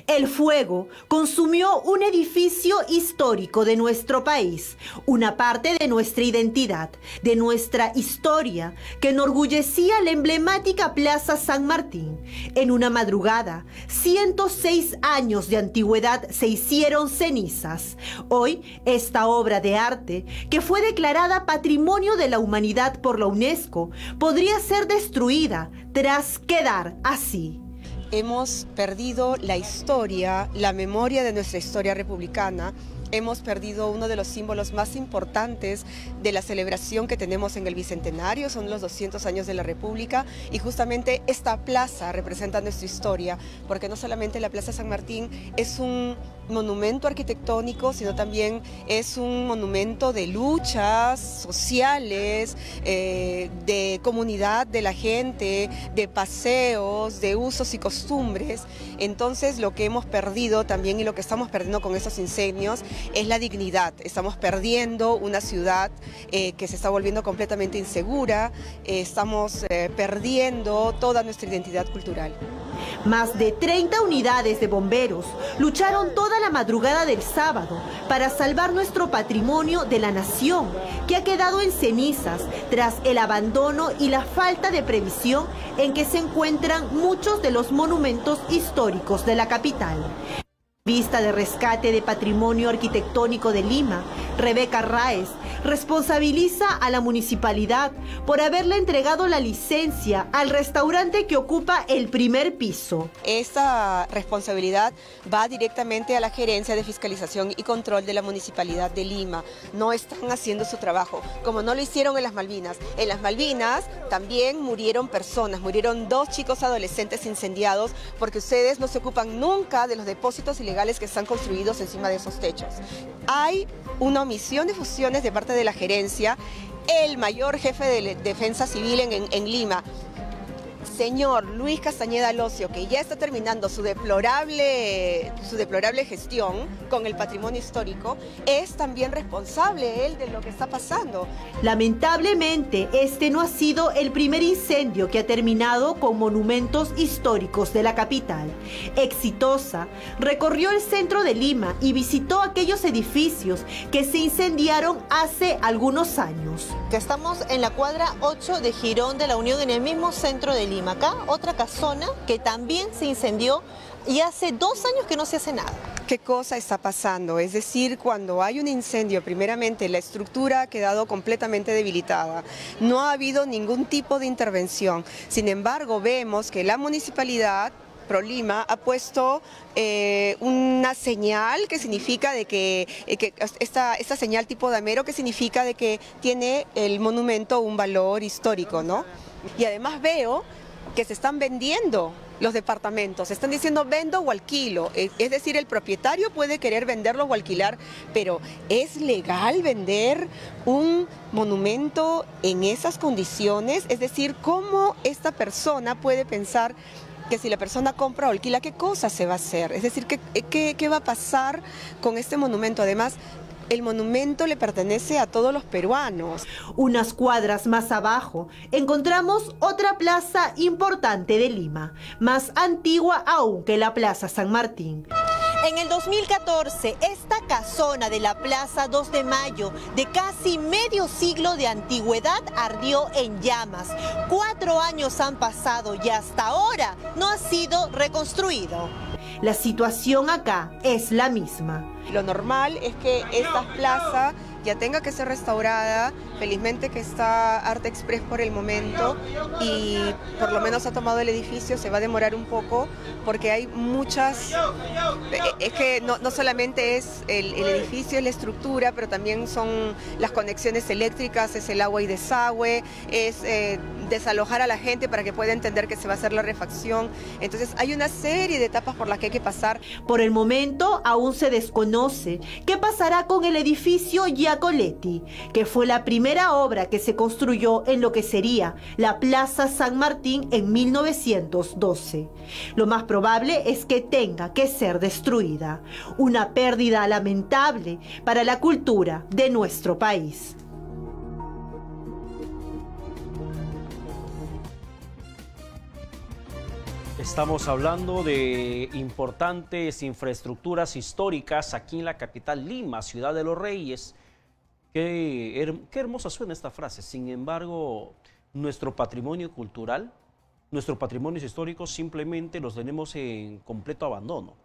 El fuego consumió un edificio histórico de nuestro país, una parte de nuestra identidad, de nuestra historia, que enorgullecía la emblemática Plaza San Martín. En una madrugada, 106 años de antigüedad se hicieron cenizas. Hoy, esta obra de arte, que fue declarada Patrimonio de la Humanidad por la UNESCO, podría ser destruida tras quedar así. Hemos perdido la historia, la memoria de nuestra historia republicana. Hemos perdido uno de los símbolos más importantes de la celebración que tenemos en el Bicentenario, son los 200 años de la República, y justamente esta plaza representa nuestra historia, porque no solamente la Plaza San Martín es un monumento arquitectónico, sino también es un monumento de luchas sociales, de comunidad de la gente, de paseos, de usos y costumbres. Entonces lo que hemos perdido también y lo que estamos perdiendo con esos incendios es la dignidad. Estamos perdiendo una ciudad que se está volviendo completamente insegura, estamos perdiendo toda nuestra identidad cultural. Más de 30 unidades de bomberos lucharon toda la madrugada del sábado para salvar nuestro patrimonio de la nación, que ha quedado en cenizas tras el abandono y la falta de previsión en que se encuentran muchos de los monumentos históricos de la capital. Vista de Rescate de Patrimonio Arquitectónico de Lima, Rebeca Raez, responsabiliza a la municipalidad por haberle entregado la licencia al restaurante que ocupa el primer piso. Esta responsabilidad va directamente a la Gerencia de Fiscalización y Control de la Municipalidad de Lima. No están haciendo su trabajo, como no lo hicieron en las Malvinas. En las Malvinas también murieron personas, murieron 2 chicos adolescentes incendiados porque ustedes no se ocupan nunca de los depósitos ilegales que están construidos encima de esos techos. Hay una omisión de funciones de parte de la gerencia. El mayor jefe de defensa civil en Lima, señor Luis Castañeda Locio, que ya está terminando su deplorable gestión con el patrimonio histórico, es también responsable él de lo que está pasando. Lamentablemente, este no ha sido el primer incendio que ha terminado con monumentos históricos de la capital. Exitosa recorrió el centro de Lima y visitó aquellos edificios que se incendiaron hace algunos años. Estamos en la cuadra 8 de Girón de la Unión, en el mismo centro de Lima. Acá otra casona que también se incendió y hace 2 años que no se hace nada. ¿Qué cosa está pasando? Es decir, cuando hay un incendio, primeramente la estructura ha quedado completamente debilitada. No ha habido ningún tipo de intervención. Sin embargo, vemos que la municipalidad ProLima ha puesto una señal que significa de que esta señal tipo damero, que significa de que tiene el monumento un valor histórico, ¿no? Y además veo que se están vendiendo los departamentos, están diciendo vendo o alquilo, es decir, el propietario puede querer venderlo o alquilar, pero ¿es legal vender un monumento en esas condiciones? Es decir, ¿cómo esta persona puede pensar que si la persona compra o alquila, qué cosa se va a hacer? Es decir, ¿qué va a pasar con este monumento? Además, el monumento le pertenece a todos los peruanos. Unas cuadras más abajo encontramos otra plaza importante de Lima, más antigua aún que la Plaza San Martín. En el 2014, esta casona de la Plaza 2 de Mayo, de casi medio siglo de antigüedad, ardió en llamas. 4 años han pasado y hasta ahora no ha sido reconstruido. La situación acá es la misma. Lo normal es que esta plaza ya tenga que ser restaurada, Felizmente que está Arte Express por el momento y por lo menos ha tomado el edificio. Se va a demorar un poco porque hay muchas... Es que no solamente es el edificio, es la estructura, pero también son las conexiones eléctricas, es el agua y desagüe, es desalojar a la gente para que pueda entender que se va a hacer la refacción. Entonces hay una serie de etapas por las que hay que pasar. Por el momento aún se desconoce qué pasará con el edificio Giacoletti, que fue la primera obra que se construyó en lo que sería la Plaza San Martín en 1912. Lo más probable es que tenga que ser destruida. Una pérdida lamentable para la cultura de nuestro país. Estamos hablando de importantes infraestructuras históricas aquí en la capital Lima, Ciudad de los Reyes. Qué hermosa suena esta frase. Sin embargo, nuestro patrimonio cultural, nuestros patrimonios históricos simplemente los tenemos en completo abandono.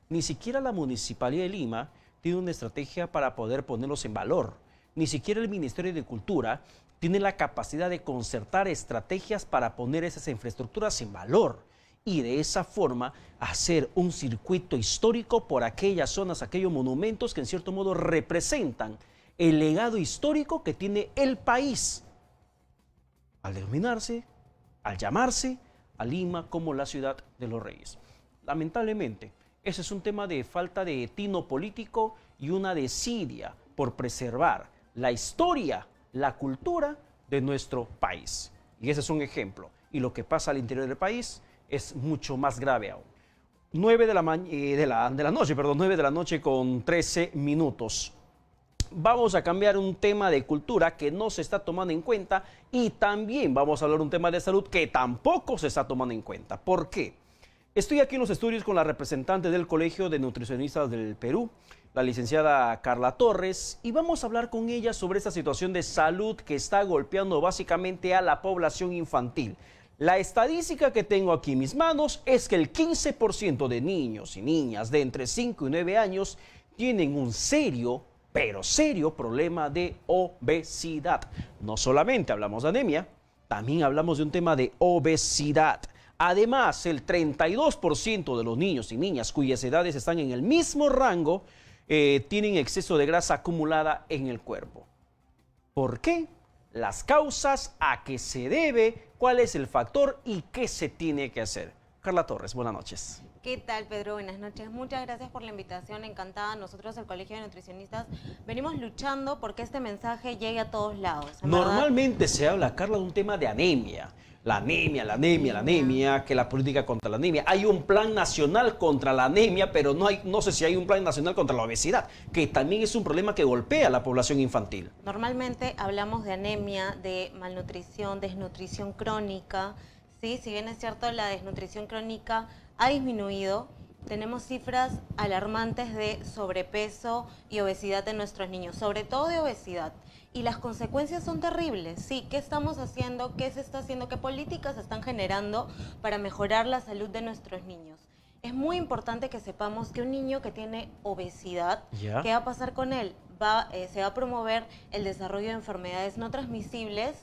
Ni siquiera la Municipalidad de Lima tiene una estrategia para poder ponerlos en valor. Ni siquiera el Ministerio de Cultura tiene la capacidad de concertar estrategias para poner esas infraestructuras en valor. Y de esa forma hacer un circuito histórico por aquellas zonas, aquellos monumentos que en cierto modo representan el legado histórico que tiene el país al denominarse, al llamarse a Lima como la ciudad de los reyes. Lamentablemente, ese es un tema de falta de tino político y una desidia por preservar la historia, la cultura de nuestro país. Y ese es un ejemplo. Y lo que pasa al interior del país es mucho más grave aún. 9 de la noche con 13 minutos. Vamos a cambiar un tema de cultura que no se está tomando en cuenta y también vamos a hablar un tema de salud que tampoco se está tomando en cuenta. ¿Por qué? Estoy aquí en los estudios con la representante del Colegio de Nutricionistas del Perú, la licenciada Carla Torres, y vamos a hablar con ella sobre esta situación de salud que está golpeando básicamente a la población infantil. La estadística que tengo aquí en mis manos es que el 15% de niños y niñas de entre 5 y 9 años tienen un serio, pero serio problema de obesidad. No solamente hablamos de anemia, también hablamos de un tema de obesidad. Además, el 32% de los niños y niñas cuyas edades están en el mismo rango tienen exceso de grasa acumulada en el cuerpo. ¿Por qué? Las causas, a qué se debe, cuál es el factor y qué se tiene que hacer. Carla Torres, buenas noches. ¿Qué tal, Pedro? Buenas noches. Muchas gracias por la invitación, encantada. Nosotros, el Colegio de Nutricionistas, venimos luchando porque este mensaje llegue a todos lados. Normalmente se habla, Carla, de un tema de anemia. La anemia, que la política contra la anemia. Hay un plan nacional contra la anemia, pero no sé si hay un plan nacional contra la obesidad, que también es un problema que golpea a la población infantil. Normalmente hablamos de anemia, de malnutrición, desnutrición crónica. Sí, si bien es cierto, la desnutrición crónica ha disminuido, tenemos cifras alarmantes de sobrepeso y obesidad en nuestros niños, sobre todo de obesidad. Y las consecuencias son terribles. Sí, ¿qué estamos haciendo? ¿Qué se está haciendo? ¿Qué políticas se están generando para mejorar la salud de nuestros niños? Es muy importante que sepamos que un niño que tiene obesidad, ¿qué va a pasar con él? Se va a promover el desarrollo de enfermedades no transmisibles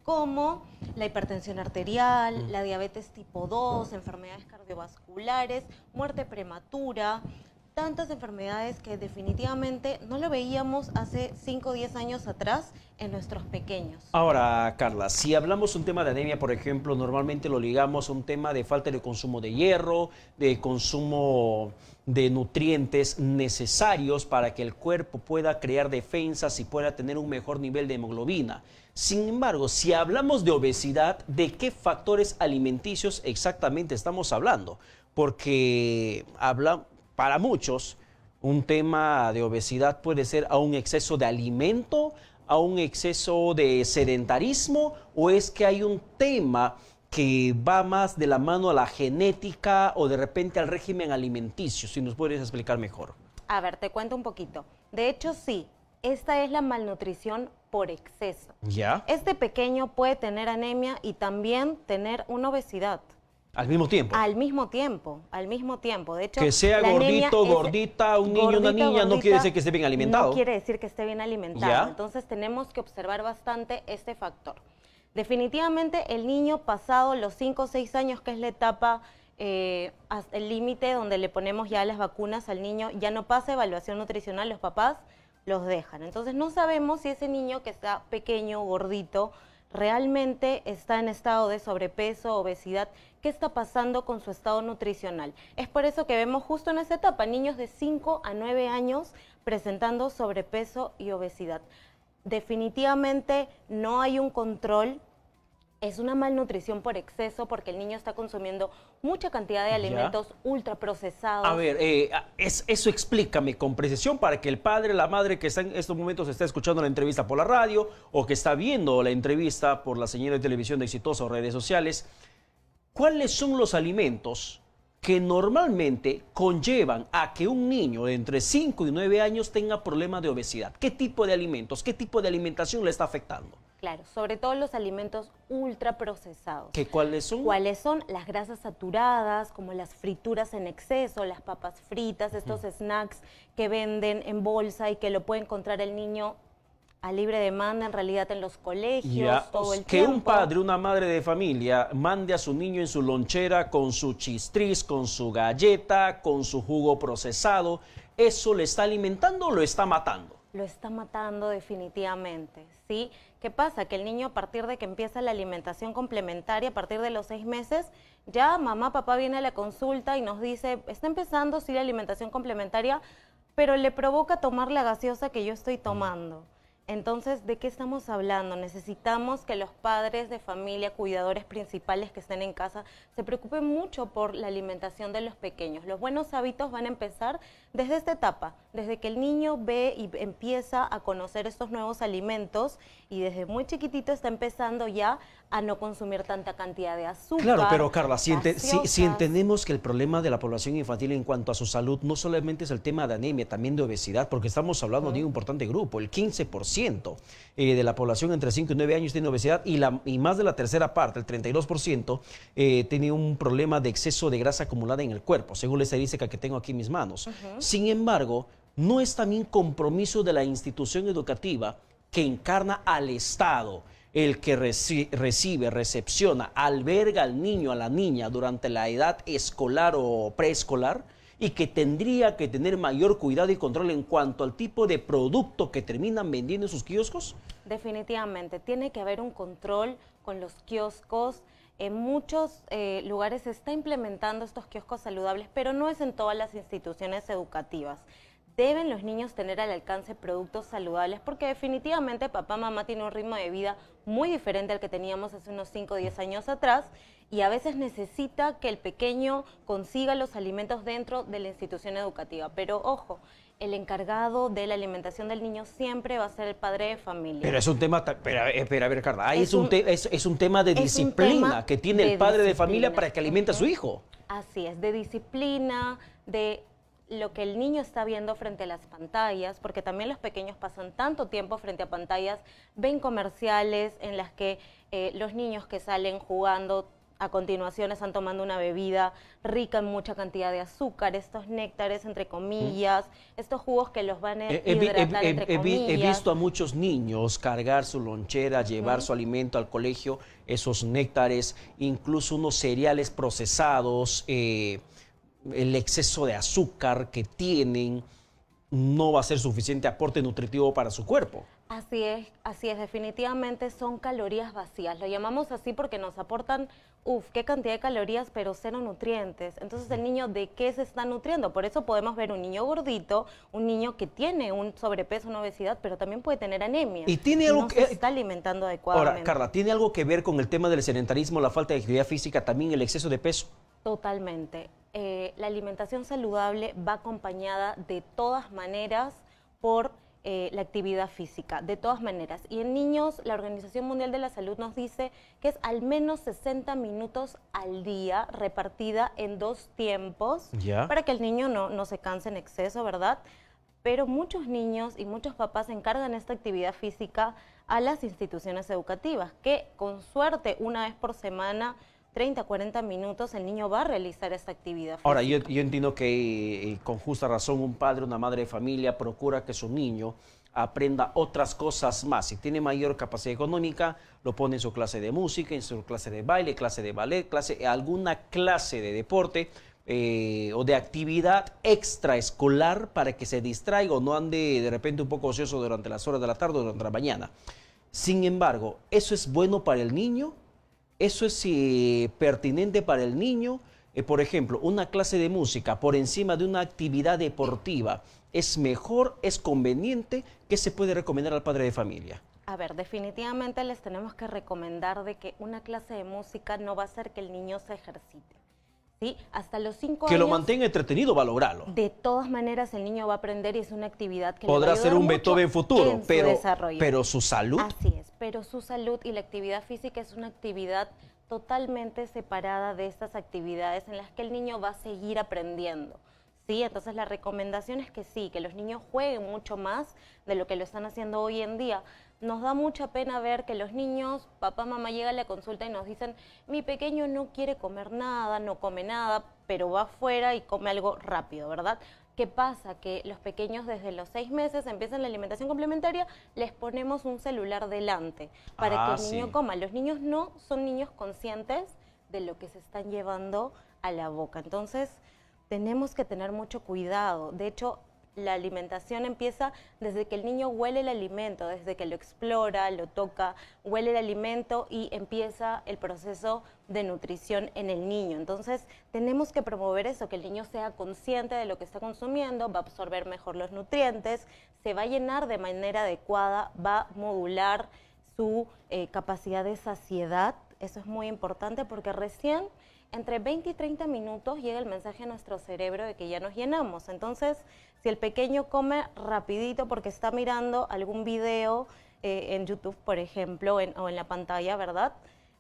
como la hipertensión arterial, la diabetes tipo 2, enfermedades cardiovasculares, muerte prematura, tantas enfermedades que definitivamente no lo veíamos hace 5 o 10 años atrás en nuestros pequeños. Ahora, Carla, si hablamos de un tema de anemia, por ejemplo, normalmente lo ligamos a un tema de falta de consumo de hierro, de consumo de nutrientes necesarios para que el cuerpo pueda crear defensas y pueda tener un mejor nivel de hemoglobina. Sin embargo, si hablamos de obesidad, ¿de qué factores alimenticios exactamente estamos hablando? Porque para muchos, un tema de obesidad puede ser a un exceso de alimento, a un exceso de sedentarismo, o es que hay un tema que va más de la mano a la genética o de repente al régimen alimenticio. Si nos puedes explicar mejor. A ver, te cuento un poquito. De hecho, sí, esta es la malnutrición por exceso. ¿Ya? Este pequeño puede tener anemia y también tener una obesidad. Al mismo tiempo. Al mismo tiempo. De hecho, que sea gordito, gordita, un niño, una niña, no quiere decir que esté bien alimentado. No quiere decir que esté bien alimentado. ¿Ya? Entonces tenemos que observar bastante este factor. Definitivamente el niño pasado los 5 o 6 años, que es la etapa, hasta el límite donde le ponemos ya las vacunas al niño, ya no pasa evaluación nutricional, los papás los dejan. Entonces no sabemos si ese niño que está pequeño, gordito, realmente está en estado de sobrepeso, obesidad. ¿Qué está pasando con su estado nutricional? Es por eso que vemos justo en esta etapa niños de 5 a 9 años presentando sobrepeso y obesidad. Definitivamente no hay un control, es una malnutrición por exceso porque el niño está consumiendo mucha cantidad de alimentos ultraprocesados. A ver, eso explícame con precisión para que el padre, la madre que está en estos momentos está escuchando la entrevista por la radio o que está viendo la entrevista por la señal de televisión de Exitosa o redes sociales, ¿cuáles son los alimentos que normalmente conllevan a que un niño de entre 5 y 9 años tenga problemas de obesidad? ¿Qué tipo de alimentos, qué tipo de alimentación le está afectando? Claro, sobre todo los alimentos ultraprocesados. ¿Cuáles son? ¿Cuáles son? Las grasas saturadas, como las frituras en exceso, las papas fritas, estos snacks que venden en bolsa y que lo puede encontrar el niño a libre demanda, en realidad en los colegios, todo el tiempo. Que un padre, una madre de familia mande a su niño en su lonchera con su chistriz, con su galleta, con su jugo procesado, ¿eso le está alimentando o lo está matando? Lo está matando definitivamente, ¿sí? ¿Qué pasa? Que el niño, a partir de que empieza la alimentación complementaria, a partir de los 6 meses, ya mamá, papá viene a la consulta y nos dice, está empezando sí la alimentación complementaria, pero le provoca tomar la gaseosa que yo estoy tomando. Entonces, ¿de qué estamos hablando? Necesitamos que los padres de familia, cuidadores principales que estén en casa, se preocupen mucho por la alimentación de los pequeños. Los buenos hábitos van a empezar desde esta etapa, desde que el niño ve y empieza a conocer estos nuevos alimentos y desde muy chiquitito está empezando ya a no consumir tanta cantidad de azúcar. Claro, pero Carla, si entendemos que el problema de la población infantil en cuanto a su salud no solamente es el tema de anemia, también de obesidad, porque estamos hablando de un importante grupo, el 15% de la población entre 5 y 9 años tiene obesidad y más de la tercera parte, el 32%, tiene un problema de exceso de grasa acumulada en el cuerpo, según la estadística que tengo aquí en mis manos. Sin embargo, no es también compromiso de la institución educativa que encarna al Estado, el que recibe, recepciona, alberga al niño, a la niña durante la edad escolar o preescolar y que tendría que tener mayor cuidado y control en cuanto al tipo de producto que terminan vendiendo en sus kioscos? Definitivamente, tiene que haber un control con los kioscos. En muchos lugares se está implementando estos kioscos saludables, pero no es en todas las instituciones educativas. Deben los niños tener al alcance productos saludables porque definitivamente papá, mamá tiene un ritmo de vida muy diferente al que teníamos hace unos 5 o 10 años atrás y a veces necesita que el pequeño consiga los alimentos dentro de la institución educativa. Pero ojo, el encargado de la alimentación del niño siempre va a ser el padre de familia. Pero es un tema, a ver, Carla, es un tema de disciplina que tiene el padre de familia para que alimente a su hijo. Así es, de disciplina, de lo que el niño está viendo frente a las pantallas, porque también los pequeños pasan tanto tiempo frente a pantallas, ven comerciales en las que los niños que salen jugando a continuación están tomando una bebida rica en mucha cantidad de azúcar, estos néctares entre comillas, estos jugos que los van a hidratar entre comillas. He visto a muchos niños cargar su lonchera, llevar su alimento al colegio, esos néctares, incluso unos cereales procesados, el exceso de azúcar que tienen no va a ser suficiente aporte nutritivo para su cuerpo. Así es, definitivamente son calorías vacías, lo llamamos así porque nos aportan, qué cantidad de calorías, pero cero nutrientes. Entonces, ¿el niño de qué se está nutriendo? Por eso podemos ver un niño gordito, un niño que tiene un sobrepeso, una obesidad, pero también puede tener anemia. Y tiene algo que se está alimentando adecuadamente. Ahora, Carla, ¿tiene algo que ver con el tema del sedentarismo, la falta de actividad física, también el exceso de peso? Totalmente. La alimentación saludable va acompañada de todas maneras por la actividad física, de todas maneras. Y en niños, la Organización Mundial de la Salud nos dice que es al menos 60 minutos al día, repartida en 2 tiempos, para que el niño no se canse en exceso, ¿verdad? Pero muchos niños y muchos papás encargan esta actividad física a las instituciones educativas, que con suerte una vez por semana 30, 40 minutos, el niño va a realizar esta actividad física. Ahora, yo entiendo que con justa razón un padre, una madre de familia procura que su niño aprenda otras cosas más. Si tiene mayor capacidad económica, lo pone en su clase de música, en su clase de baile, clase de ballet, alguna clase de deporte o de actividad extraescolar para que se distraiga o no ande de repente un poco ocioso durante las horas de la tarde o durante la mañana. Sin embargo, ¿eso es bueno para el niño? ¿Eso es pertinente para el niño? Por ejemplo, una clase de música por encima de una actividad deportiva, ¿es mejor, es conveniente? ¿Qué se puede recomendar al padre de familia? A ver, definitivamente les tenemos que recomendar de que una clase de música no va a hacer que el niño se ejercite. ¿Sí? Hasta los 5 años... Que lo mantenga entretenido va a lograrlo. De todas maneras, el niño va a aprender y es una actividad que podrá le va a ser un Beethoven futuro, pero su salud... Así es, pero su salud y la actividad física es una actividad totalmente separada de estas actividades en las que el niño va a seguir aprendiendo. ¿Sí? Entonces la recomendación es que sí, que los niños jueguen mucho más de lo que lo están haciendo hoy en día. Nos da mucha pena ver que los niños, papá, mamá, llega a la consulta y nos dicen, mi pequeño no quiere comer nada, no come nada, pero va afuera y come algo rápido, ¿verdad? ¿Qué pasa? Que los pequeños desde los 6 meses empiezan la alimentación complementaria, les ponemos un celular delante para que el niño coma. Los niños no son niños conscientes de lo que se están llevando a la boca. Entonces, tenemos que tener mucho cuidado. De hecho, la alimentación empieza desde que el niño huele el alimento, desde que lo explora, lo toca, huele el alimento y empieza el proceso de nutrición en el niño. Entonces, tenemos que promover eso, que el niño sea consciente de lo que está consumiendo, va a absorber mejor los nutrientes, se va a llenar de manera adecuada, va a modular su capacidad de saciedad. Eso es muy importante porque recién entre 20 y 30 minutos llega el mensaje a nuestro cerebro de que ya nos llenamos. Entonces, si el pequeño come rapidito porque está mirando algún video en YouTube, por ejemplo, o en la pantalla, ¿verdad?,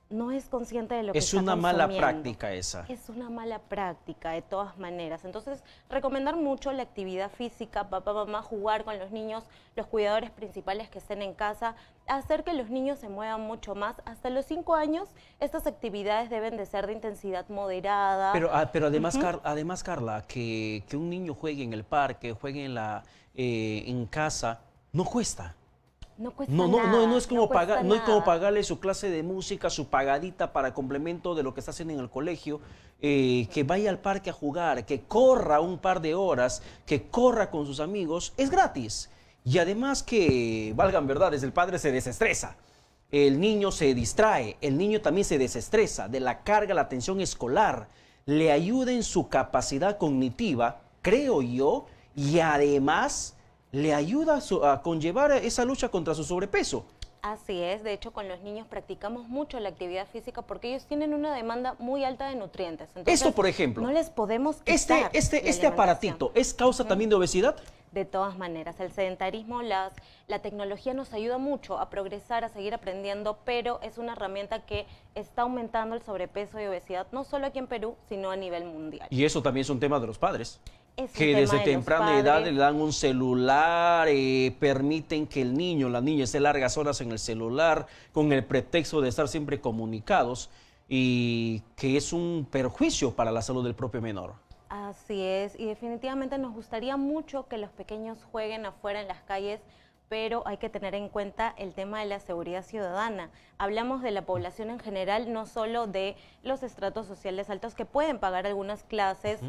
no es consciente de lo que está consumiendo. Es una mala práctica esa. Es una mala práctica, de todas maneras. Entonces, recomendar mucho la actividad física, papá, mamá, jugar con los niños, los cuidadores principales que estén en casa, hacer que los niños se muevan mucho más. Hasta los 5 años, estas actividades deben de ser de intensidad moderada. Pero además, además, Carla, que un niño juegue en el parque, juegue en casa, no cuesta. No cuesta nada. No es como pagarle su clase de música, su pagadita para complemento de lo que está haciendo en el colegio, que vaya al parque a jugar, que corra un par de horas, que corra con sus amigos, es gratis. Y además que, valgan verdades, el padre se desestresa, el niño se distrae, el niño también se desestresa de la carga, la atención escolar, le ayuda en su capacidad cognitiva, creo yo, y además le ayuda a conllevar esa lucha contra su sobrepeso. Así es, de hecho con los niños practicamos mucho la actividad física porque ellos tienen una demanda muy alta de nutrientes. Entonces, esto, por ejemplo, no les podemos quitar este aparatito, ¿es causa también de obesidad? De todas maneras, el sedentarismo, la tecnología nos ayuda mucho a progresar, a seguir aprendiendo, pero es una herramienta que está aumentando el sobrepeso y obesidad, no solo aquí en Perú, sino a nivel mundial. Y eso también es un tema de los padres. Que desde temprana edad le dan un celular, permiten que el niño, la niña esté largas horas en el celular con el pretexto de estar siempre comunicados y que es un perjuicio para la salud del propio menor. Así es, y definitivamente nos gustaría mucho que los pequeños jueguen afuera en las calles, pero hay que tener en cuenta el tema de la seguridad ciudadana. Hablamos de la población en general, no solo de los estratos sociales altos que pueden pagar algunas clases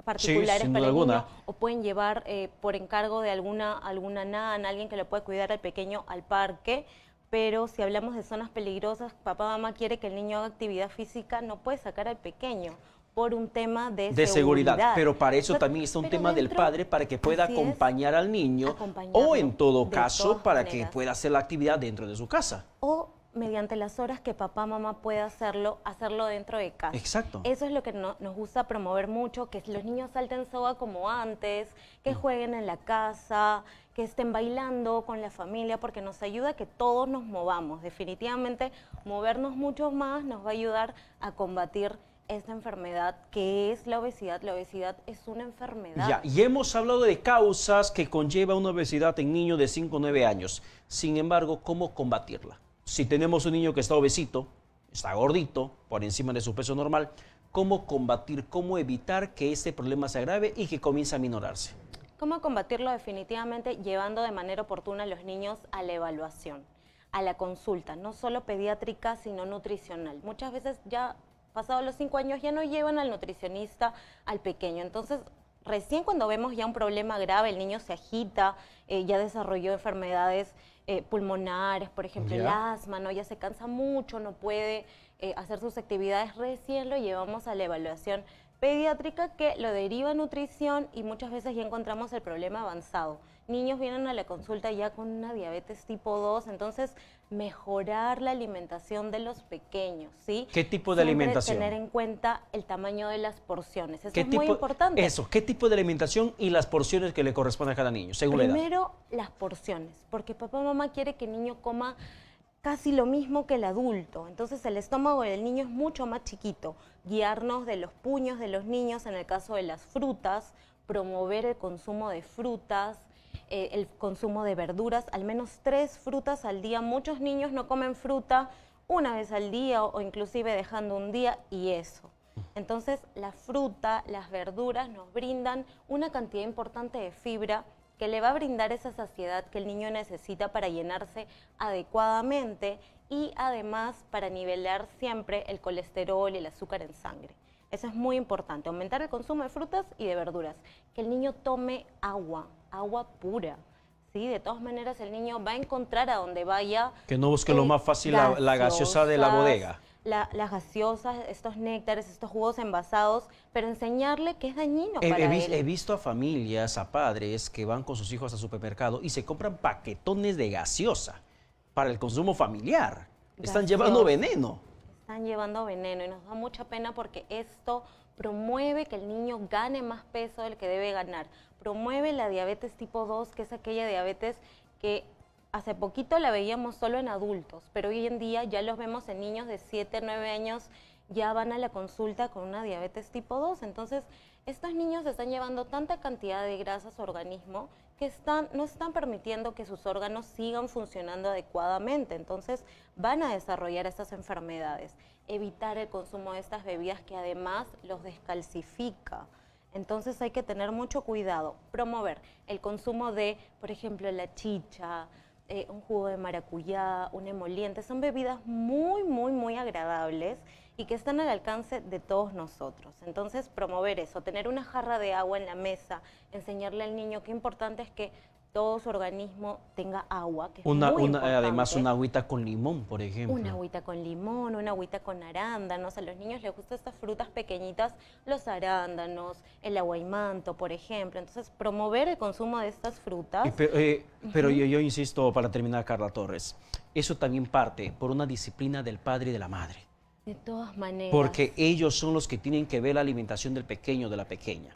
particulares para el niño, o pueden llevar por encargo de alguna nana, alguien que lo puede cuidar al pequeño al parque. Pero si hablamos de zonas peligrosas, papá, mamá quiere que el niño haga actividad física, no puede sacar al pequeño por un tema de seguridad. Pero para eso también está un tema del padre, para que pueda acompañar al niño, o en todo caso, para que pueda hacer la actividad dentro de su casa. O mediante las horas que papá, mamá pueda hacerlo dentro de casa. Exacto. Eso es lo que nos gusta promover mucho, que los niños salten soga como antes, que jueguen en la casa, que estén bailando con la familia, porque nos ayuda a que todos nos movamos. Definitivamente, movernos mucho más nos va a ayudar a combatir esta enfermedad que es la obesidad. La obesidad es una enfermedad. Ya, y hemos hablado de causas que conlleva una obesidad en niños de 5 o 9 años. Sin embargo, ¿cómo combatirla? Si tenemos un niño que está obesito, está gordito, por encima de su peso normal, ¿cómo combatir, cómo evitar que este problema se agrave y que comience a minorarse? ¿Cómo combatirlo? Definitivamente llevando de manera oportuna a los niños a la evaluación, a la consulta, no solo pediátrica, sino nutricional. Muchas veces ya pasados los 5 años ya no llevan al nutricionista al pequeño, entonces recién cuando vemos ya un problema grave, el niño se agita, ya desarrolló enfermedades pulmonares, por ejemplo, el asma, ¿no? Ya se cansa mucho, no puede hacer sus actividades, recién lo llevamos a la evaluación pediátrica que lo deriva a nutrición y muchas veces ya encontramos el problema avanzado. Niños vienen a la consulta ya con una diabetes tipo 2, entonces mejorar la alimentación de los pequeños, ¿sí? ¿Qué tipo de alimentación? Tener en cuenta el tamaño de las porciones, eso es muy importante. Eso, ¿qué tipo de alimentación y las porciones que le corresponden a cada niño, según la edad? Primero, las porciones, porque papá o mamá quiere que el niño coma casi lo mismo que el adulto, entonces el estómago del niño es mucho más chiquito. Guiarnos de los puños de los niños en el caso de las frutas, promover el consumo de frutas, el consumo de verduras, al menos 3 frutas al día. Muchos niños no comen fruta una vez al día o inclusive dejando un día y eso. Entonces la fruta, las verduras nos brindan una cantidad importante de fibra que le va a brindar esa saciedad que el niño necesita para llenarse adecuadamente y además para nivelar siempre el colesterol y el azúcar en sangre. Eso es muy importante, aumentar el consumo de frutas y de verduras. Que el niño tome agua, agua pura. ¿Sí? De todas maneras, el niño va a encontrar a donde vaya... Que no busque lo más fácil, la gaseosa de la bodega. Las gaseosas, estos néctares, estos jugos envasados, pero enseñarle que es dañino para él. He visto a familias, a padres que van con sus hijos al supermercado y se compran paquetones de gaseosa para el consumo familiar. Están llevando veneno. Están llevando veneno y nos da mucha pena porque esto promueve que el niño gane más peso del que debe ganar. Promueve la diabetes tipo 2, que es aquella diabetes que hace poquito la veíamos solo en adultos, pero hoy en día ya los vemos en niños de 7, 9 años, ya van a la consulta con una diabetes tipo 2. Entonces, estos niños están llevando tanta cantidad de grasa a su organismo que no están permitiendo que sus órganos sigan funcionando adecuadamente. Entonces, van a desarrollar estas enfermedades. Evitar el consumo de estas bebidas que además los descalcifica. Entonces, hay que tener mucho cuidado. Promover el consumo de, por ejemplo, la chicha, un jugo de maracuyá, un emoliente. Son bebidas muy, muy, muy agradables y que están al alcance de todos nosotros. Entonces, promover eso, tener una jarra de agua en la mesa, enseñarle al niño qué importante es que todo su organismo tenga agua, que es muy importante. Además, una agüita con limón, por ejemplo. Una agüita con limón, una agüita con arándanos. A los niños les gustan estas frutas pequeñitas, los arándanos, el aguaymanto, por ejemplo. Entonces, promover el consumo de estas frutas. Pero yo insisto, para terminar, Carla Torres, eso también parte por una disciplina del padre y de la madre. De todas maneras. Porque ellos son los que tienen que ver la alimentación del pequeño, de la pequeña.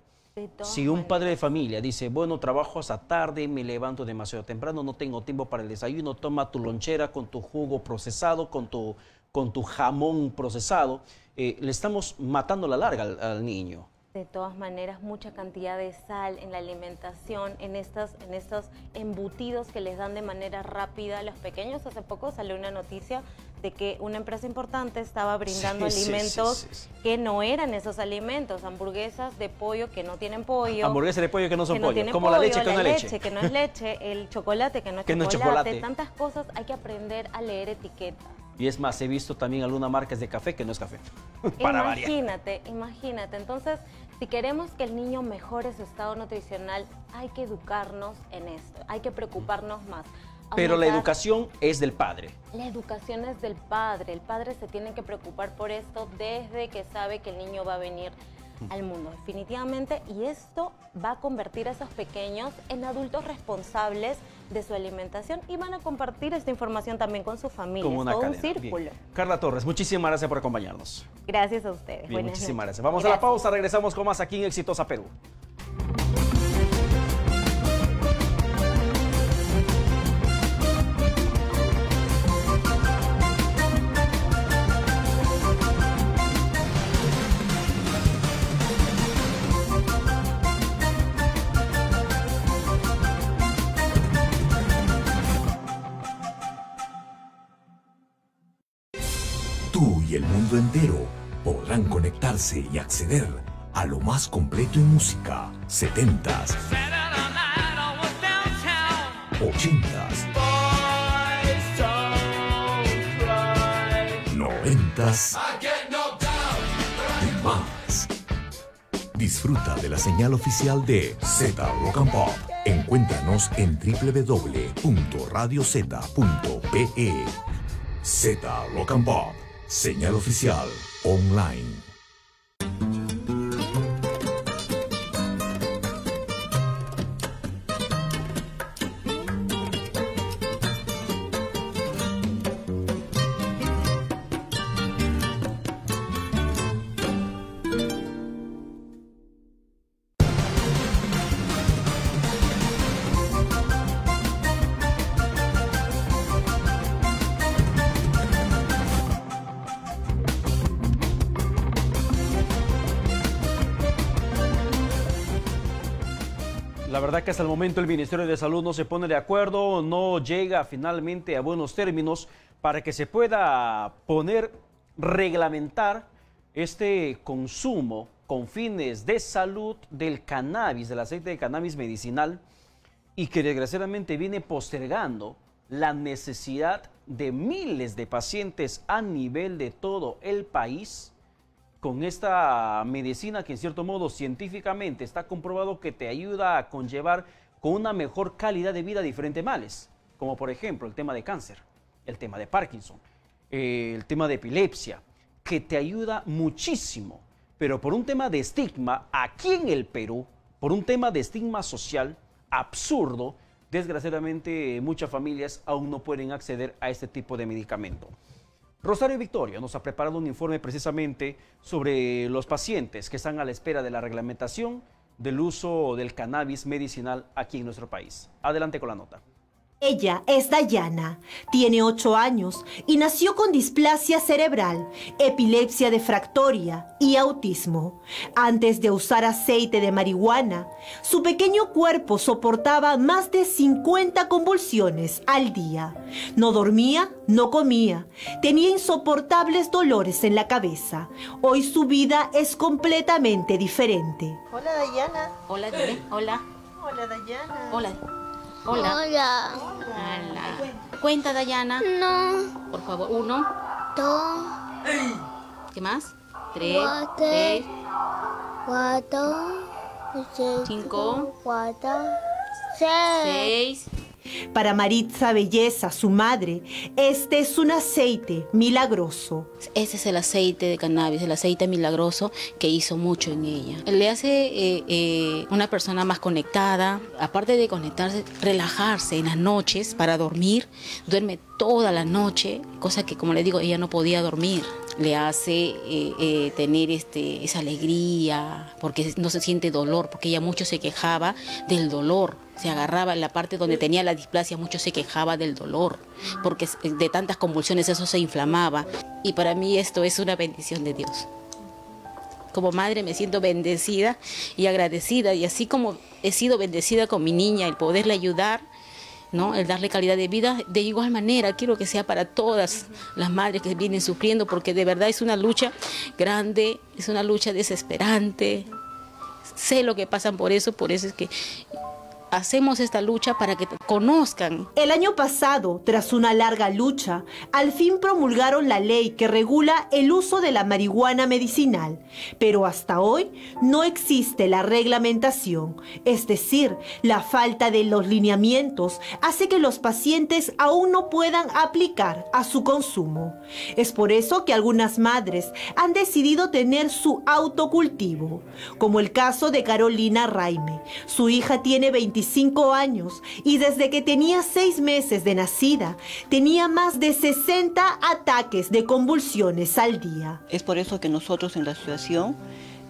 Si un padre de familia dice, bueno, trabajo hasta tarde, me levanto demasiado temprano, no tengo tiempo para el desayuno, toma tu lonchera con tu jugo procesado, con tu jamón procesado, le estamos matando la larga al niño. De todas maneras, mucha cantidad de sal en la alimentación, en estos embutidos que les dan de manera rápida a los pequeños. Hace poco salió una noticia de que una empresa importante estaba brindando alimentos que no eran esos alimentos, hamburguesas de pollo que no tienen pollo. Hamburguesas de pollo que no son pollo, como la leche que no es leche. Que no es leche, el chocolate que no es chocolate, tantas cosas, hay que aprender a leer etiquetas. Y es más, he visto también algunas marcas de café que no es café. Para imagínate. Entonces, si queremos que el niño mejore su estado nutricional, hay que educarnos en esto, hay que preocuparnos más. Pero la educación es del padre. La educación es del padre. El padre se tiene que preocupar por esto desde que sabe que el niño va a venir al mundo, definitivamente, y esto va a convertir a esos pequeños en adultos responsables de su alimentación y van a compartir esta información también con su familia. Como una todo cadena. Un círculo. Bien. Carla Torres, muchísimas gracias por acompañarnos. Gracias a ustedes. Bien, muchísimas gracias. Vamos a la pausa, regresamos con más aquí en Exitosa Perú. Tu Tú y el mundo entero podrán conectarse y acceder a lo más completo en música, 70s, 80s, 90s y más. Disfruta de la señal oficial de Z Rock and Pop. Encuéntranos en www.radioz.pe. Z Rock and Pop, señal oficial online. La verdad que hasta el momento el Ministerio de Salud no se pone de acuerdo, no llega finalmente a buenos términos para que se pueda reglamentar este consumo con fines de salud del cannabis, del aceite de cannabis medicinal, y que desgraciadamente viene postergando la necesidad de miles de pacientes a nivel de todo el país con esta medicina que en cierto modo científicamente está comprobado que te ayuda a conllevar con una mejor calidad de vida diferentes males, como por ejemplo el tema de cáncer, el tema de Parkinson, el tema de epilepsia, que te ayuda muchísimo, pero por un tema de estigma aquí en el Perú, por un tema de estigma social absurdo, desgraciadamente muchas familias aún no pueden acceder a este tipo de medicamento. Rosario Victoria nos ha preparado un informe precisamente sobre los pacientes que están a la espera de la reglamentación del uso del cannabis medicinal aquí en nuestro país. Adelante con la nota. Ella es Dayana, tiene 8 años y nació con displasia cerebral, epilepsia refractoria y autismo. Antes de usar aceite de marihuana, su pequeño cuerpo soportaba más de 50 convulsiones al día. No dormía, no comía, tenía insoportables dolores en la cabeza. Hoy su vida es completamente diferente. Hola Dayana. Hola, dile. Hola. Hola Dayana. Hola. Hola. Hola. Hola. Cuenta, Dayana. No. Por favor, 1, 2. ¿Qué más? 3, 4, 5, 6. Para Maritza Belleza, su madre, este es un aceite milagroso. Ese es el aceite de cannabis, el aceite milagroso que hizo mucho en ella. Le hace una persona más conectada, aparte de conectarse, relajarse en las noches para dormir. Duerme toda la noche, cosa que, como le digo, ella no podía dormir. Le hace tener esa alegría, porque no se siente dolor, porque ella mucho se quejaba del dolor. Se agarraba en la parte donde tenía la displasia, mucho se quejaba del dolor, porque de tantas convulsiones eso se inflamaba. Y para mí esto es una bendición de Dios. Como madre me siento bendecida y agradecida, y así como he sido bendecida con mi niña, el poderle ayudar, ¿no? El darle calidad de vida, de igual manera quiero que sea para todas las madres que vienen sufriendo, porque de verdad es una lucha grande, es una lucha desesperante. Sé lo que pasan por eso es que hacemos esta lucha para que conozcan. El año pasado, tras una larga lucha, al fin promulgaron la ley que regula el uso de la marihuana medicinal, pero hasta hoy no existe la reglamentación, es decir, la falta de los lineamientos hace que los pacientes aún no puedan aplicar a su consumo. Es por eso que algunas madres han decidido tener su autocultivo, como el caso de Carolina Raime. Su hija tiene 25 años y desde que tenía 6 meses de nacida tenía más de 60 ataques de convulsiones al día. Es por eso que nosotros en la asociación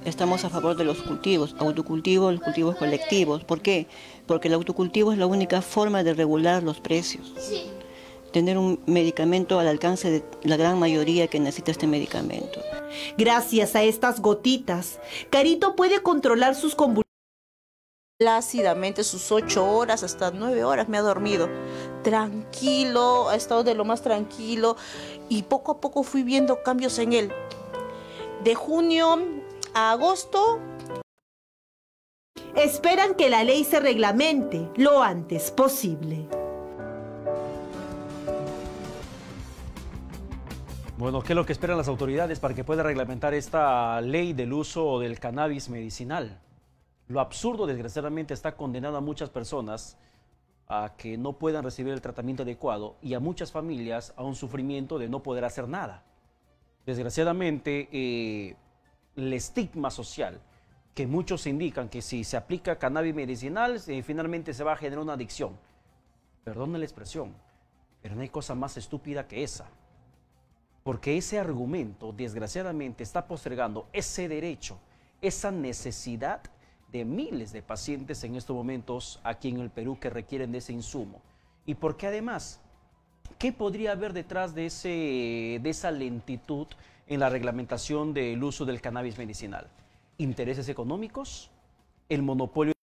estamos a favor de los cultivos, autocultivos, los cultivos colectivos. ¿Por qué? Porque el autocultivo es la única forma de regular los precios. Sí. Tener un medicamento al alcance de la gran mayoría que necesita este medicamento. Gracias a estas gotitas, Carito puede controlar sus convulsiones plácidamente sus 8 horas hasta 9 horas me ha dormido, tranquilo, ha estado de lo más tranquilo y poco a poco fui viendo cambios en él. De junio a agosto. Esperan que la ley se reglamente lo antes posible. Bueno, ¿qué es lo que esperan las autoridades para que pueda reglamentar esta ley del uso del cannabis medicinal? Lo absurdo, desgraciadamente, está condenando a muchas personas a que no puedan recibir el tratamiento adecuado y a muchas familias a un sufrimiento de no poder hacer nada. Desgraciadamente, el estigma social que muchos indican que si se aplica cannabis medicinal, finalmente se va a generar una adicción. Perdón la expresión, pero no hay cosa más estúpida que esa. Porque ese argumento, desgraciadamente, está postergando ese derecho, esa necesidad de miles de pacientes en estos momentos aquí en el Perú que requieren de ese insumo. Y porque además, ¿qué podría haber detrás de esa lentitud en la reglamentación del uso del cannabis medicinal? ¿Intereses económicos? ¿El monopolio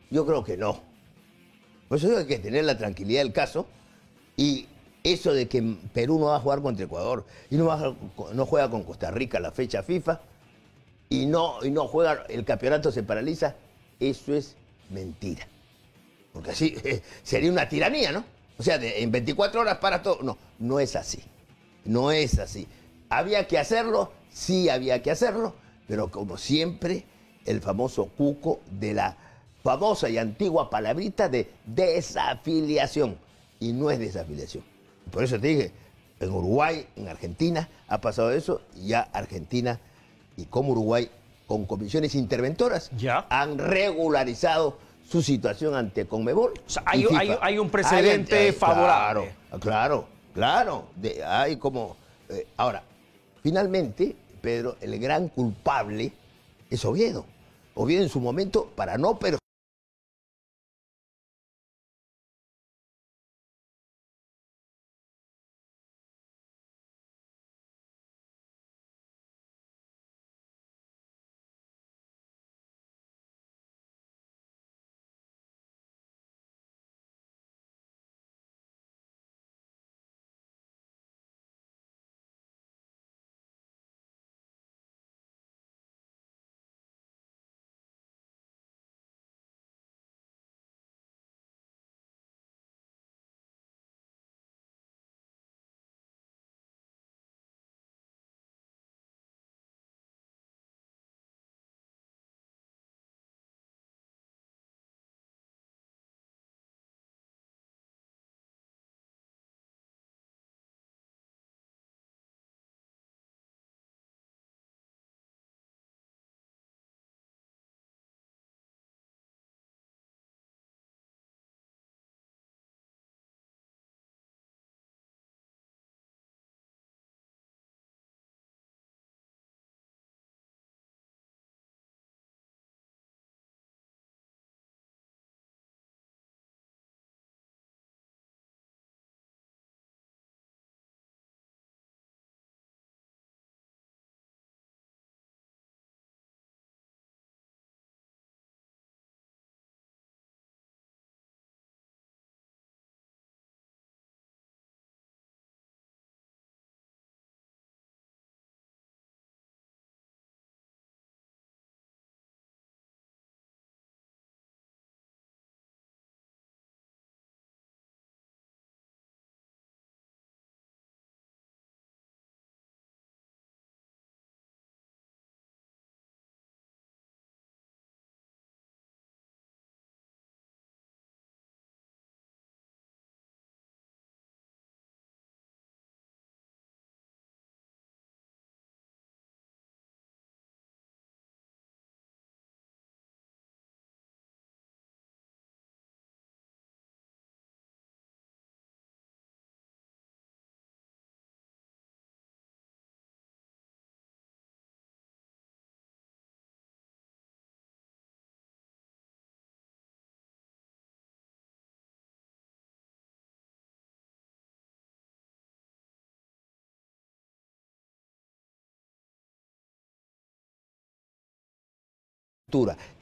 Yo creo que no. Por eso hay que tener la tranquilidad del caso y eso de que Perú no va a jugar contra Ecuador y no juega con Costa Rica la fecha FIFA y no juega, el campeonato se paraliza, eso es mentira. Porque así sería una tiranía, ¿no? O sea, en 24 horas para todo. No, no es así. No es así. ¿Había que hacerlo? Sí había que hacerlo, pero como siempre, el famoso cuco de la famosa y antigua palabrita de desafiliación. Y no es desafiliación. Por eso te dije, en Uruguay, en Argentina, ha pasado eso, y ya Argentina y como Uruguay, con comisiones interventoras, han regularizado su situación ante Conmebol. O sea, hay un precedente favorable. Claro. Hay como... ahora, finalmente, Pedro, el gran culpable es Oviedo. Oviedo en su momento, para no perjudicar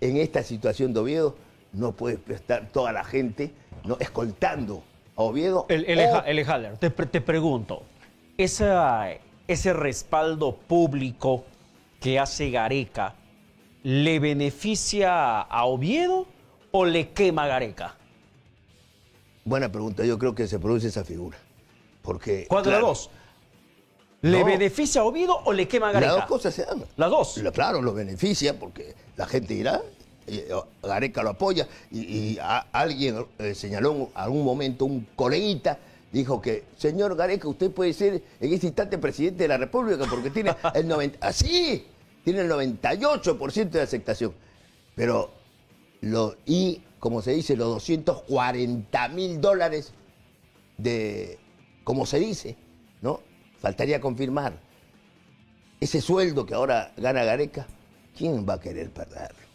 en esta situación de Oviedo, no puede estar toda la gente escoltando a Oviedo. Haller, te pregunto, ese respaldo público que hace Gareca, ¿le beneficia a Oviedo o le quema a Gareca? Buena pregunta, yo creo que se produce esa figura. Porque, ¿cuál de las dos? ¿Le beneficia a Oviedo o le quema a Gareca? Las dos cosas se dan. ¿Las dos? Claro, lo beneficia porque la gente dirá, Gareca lo apoya, y alguien señaló en algún momento, un coleguita, dijo que, señor Gareca, usted puede ser en este instante presidente de la República porque tiene el 98% de aceptación. Pero, como se dice, los $240.000 de, como se dice, ¿no? Faltaría confirmar. Ese sueldo que ahora gana Gareca, ¿quién va a querer perderlo?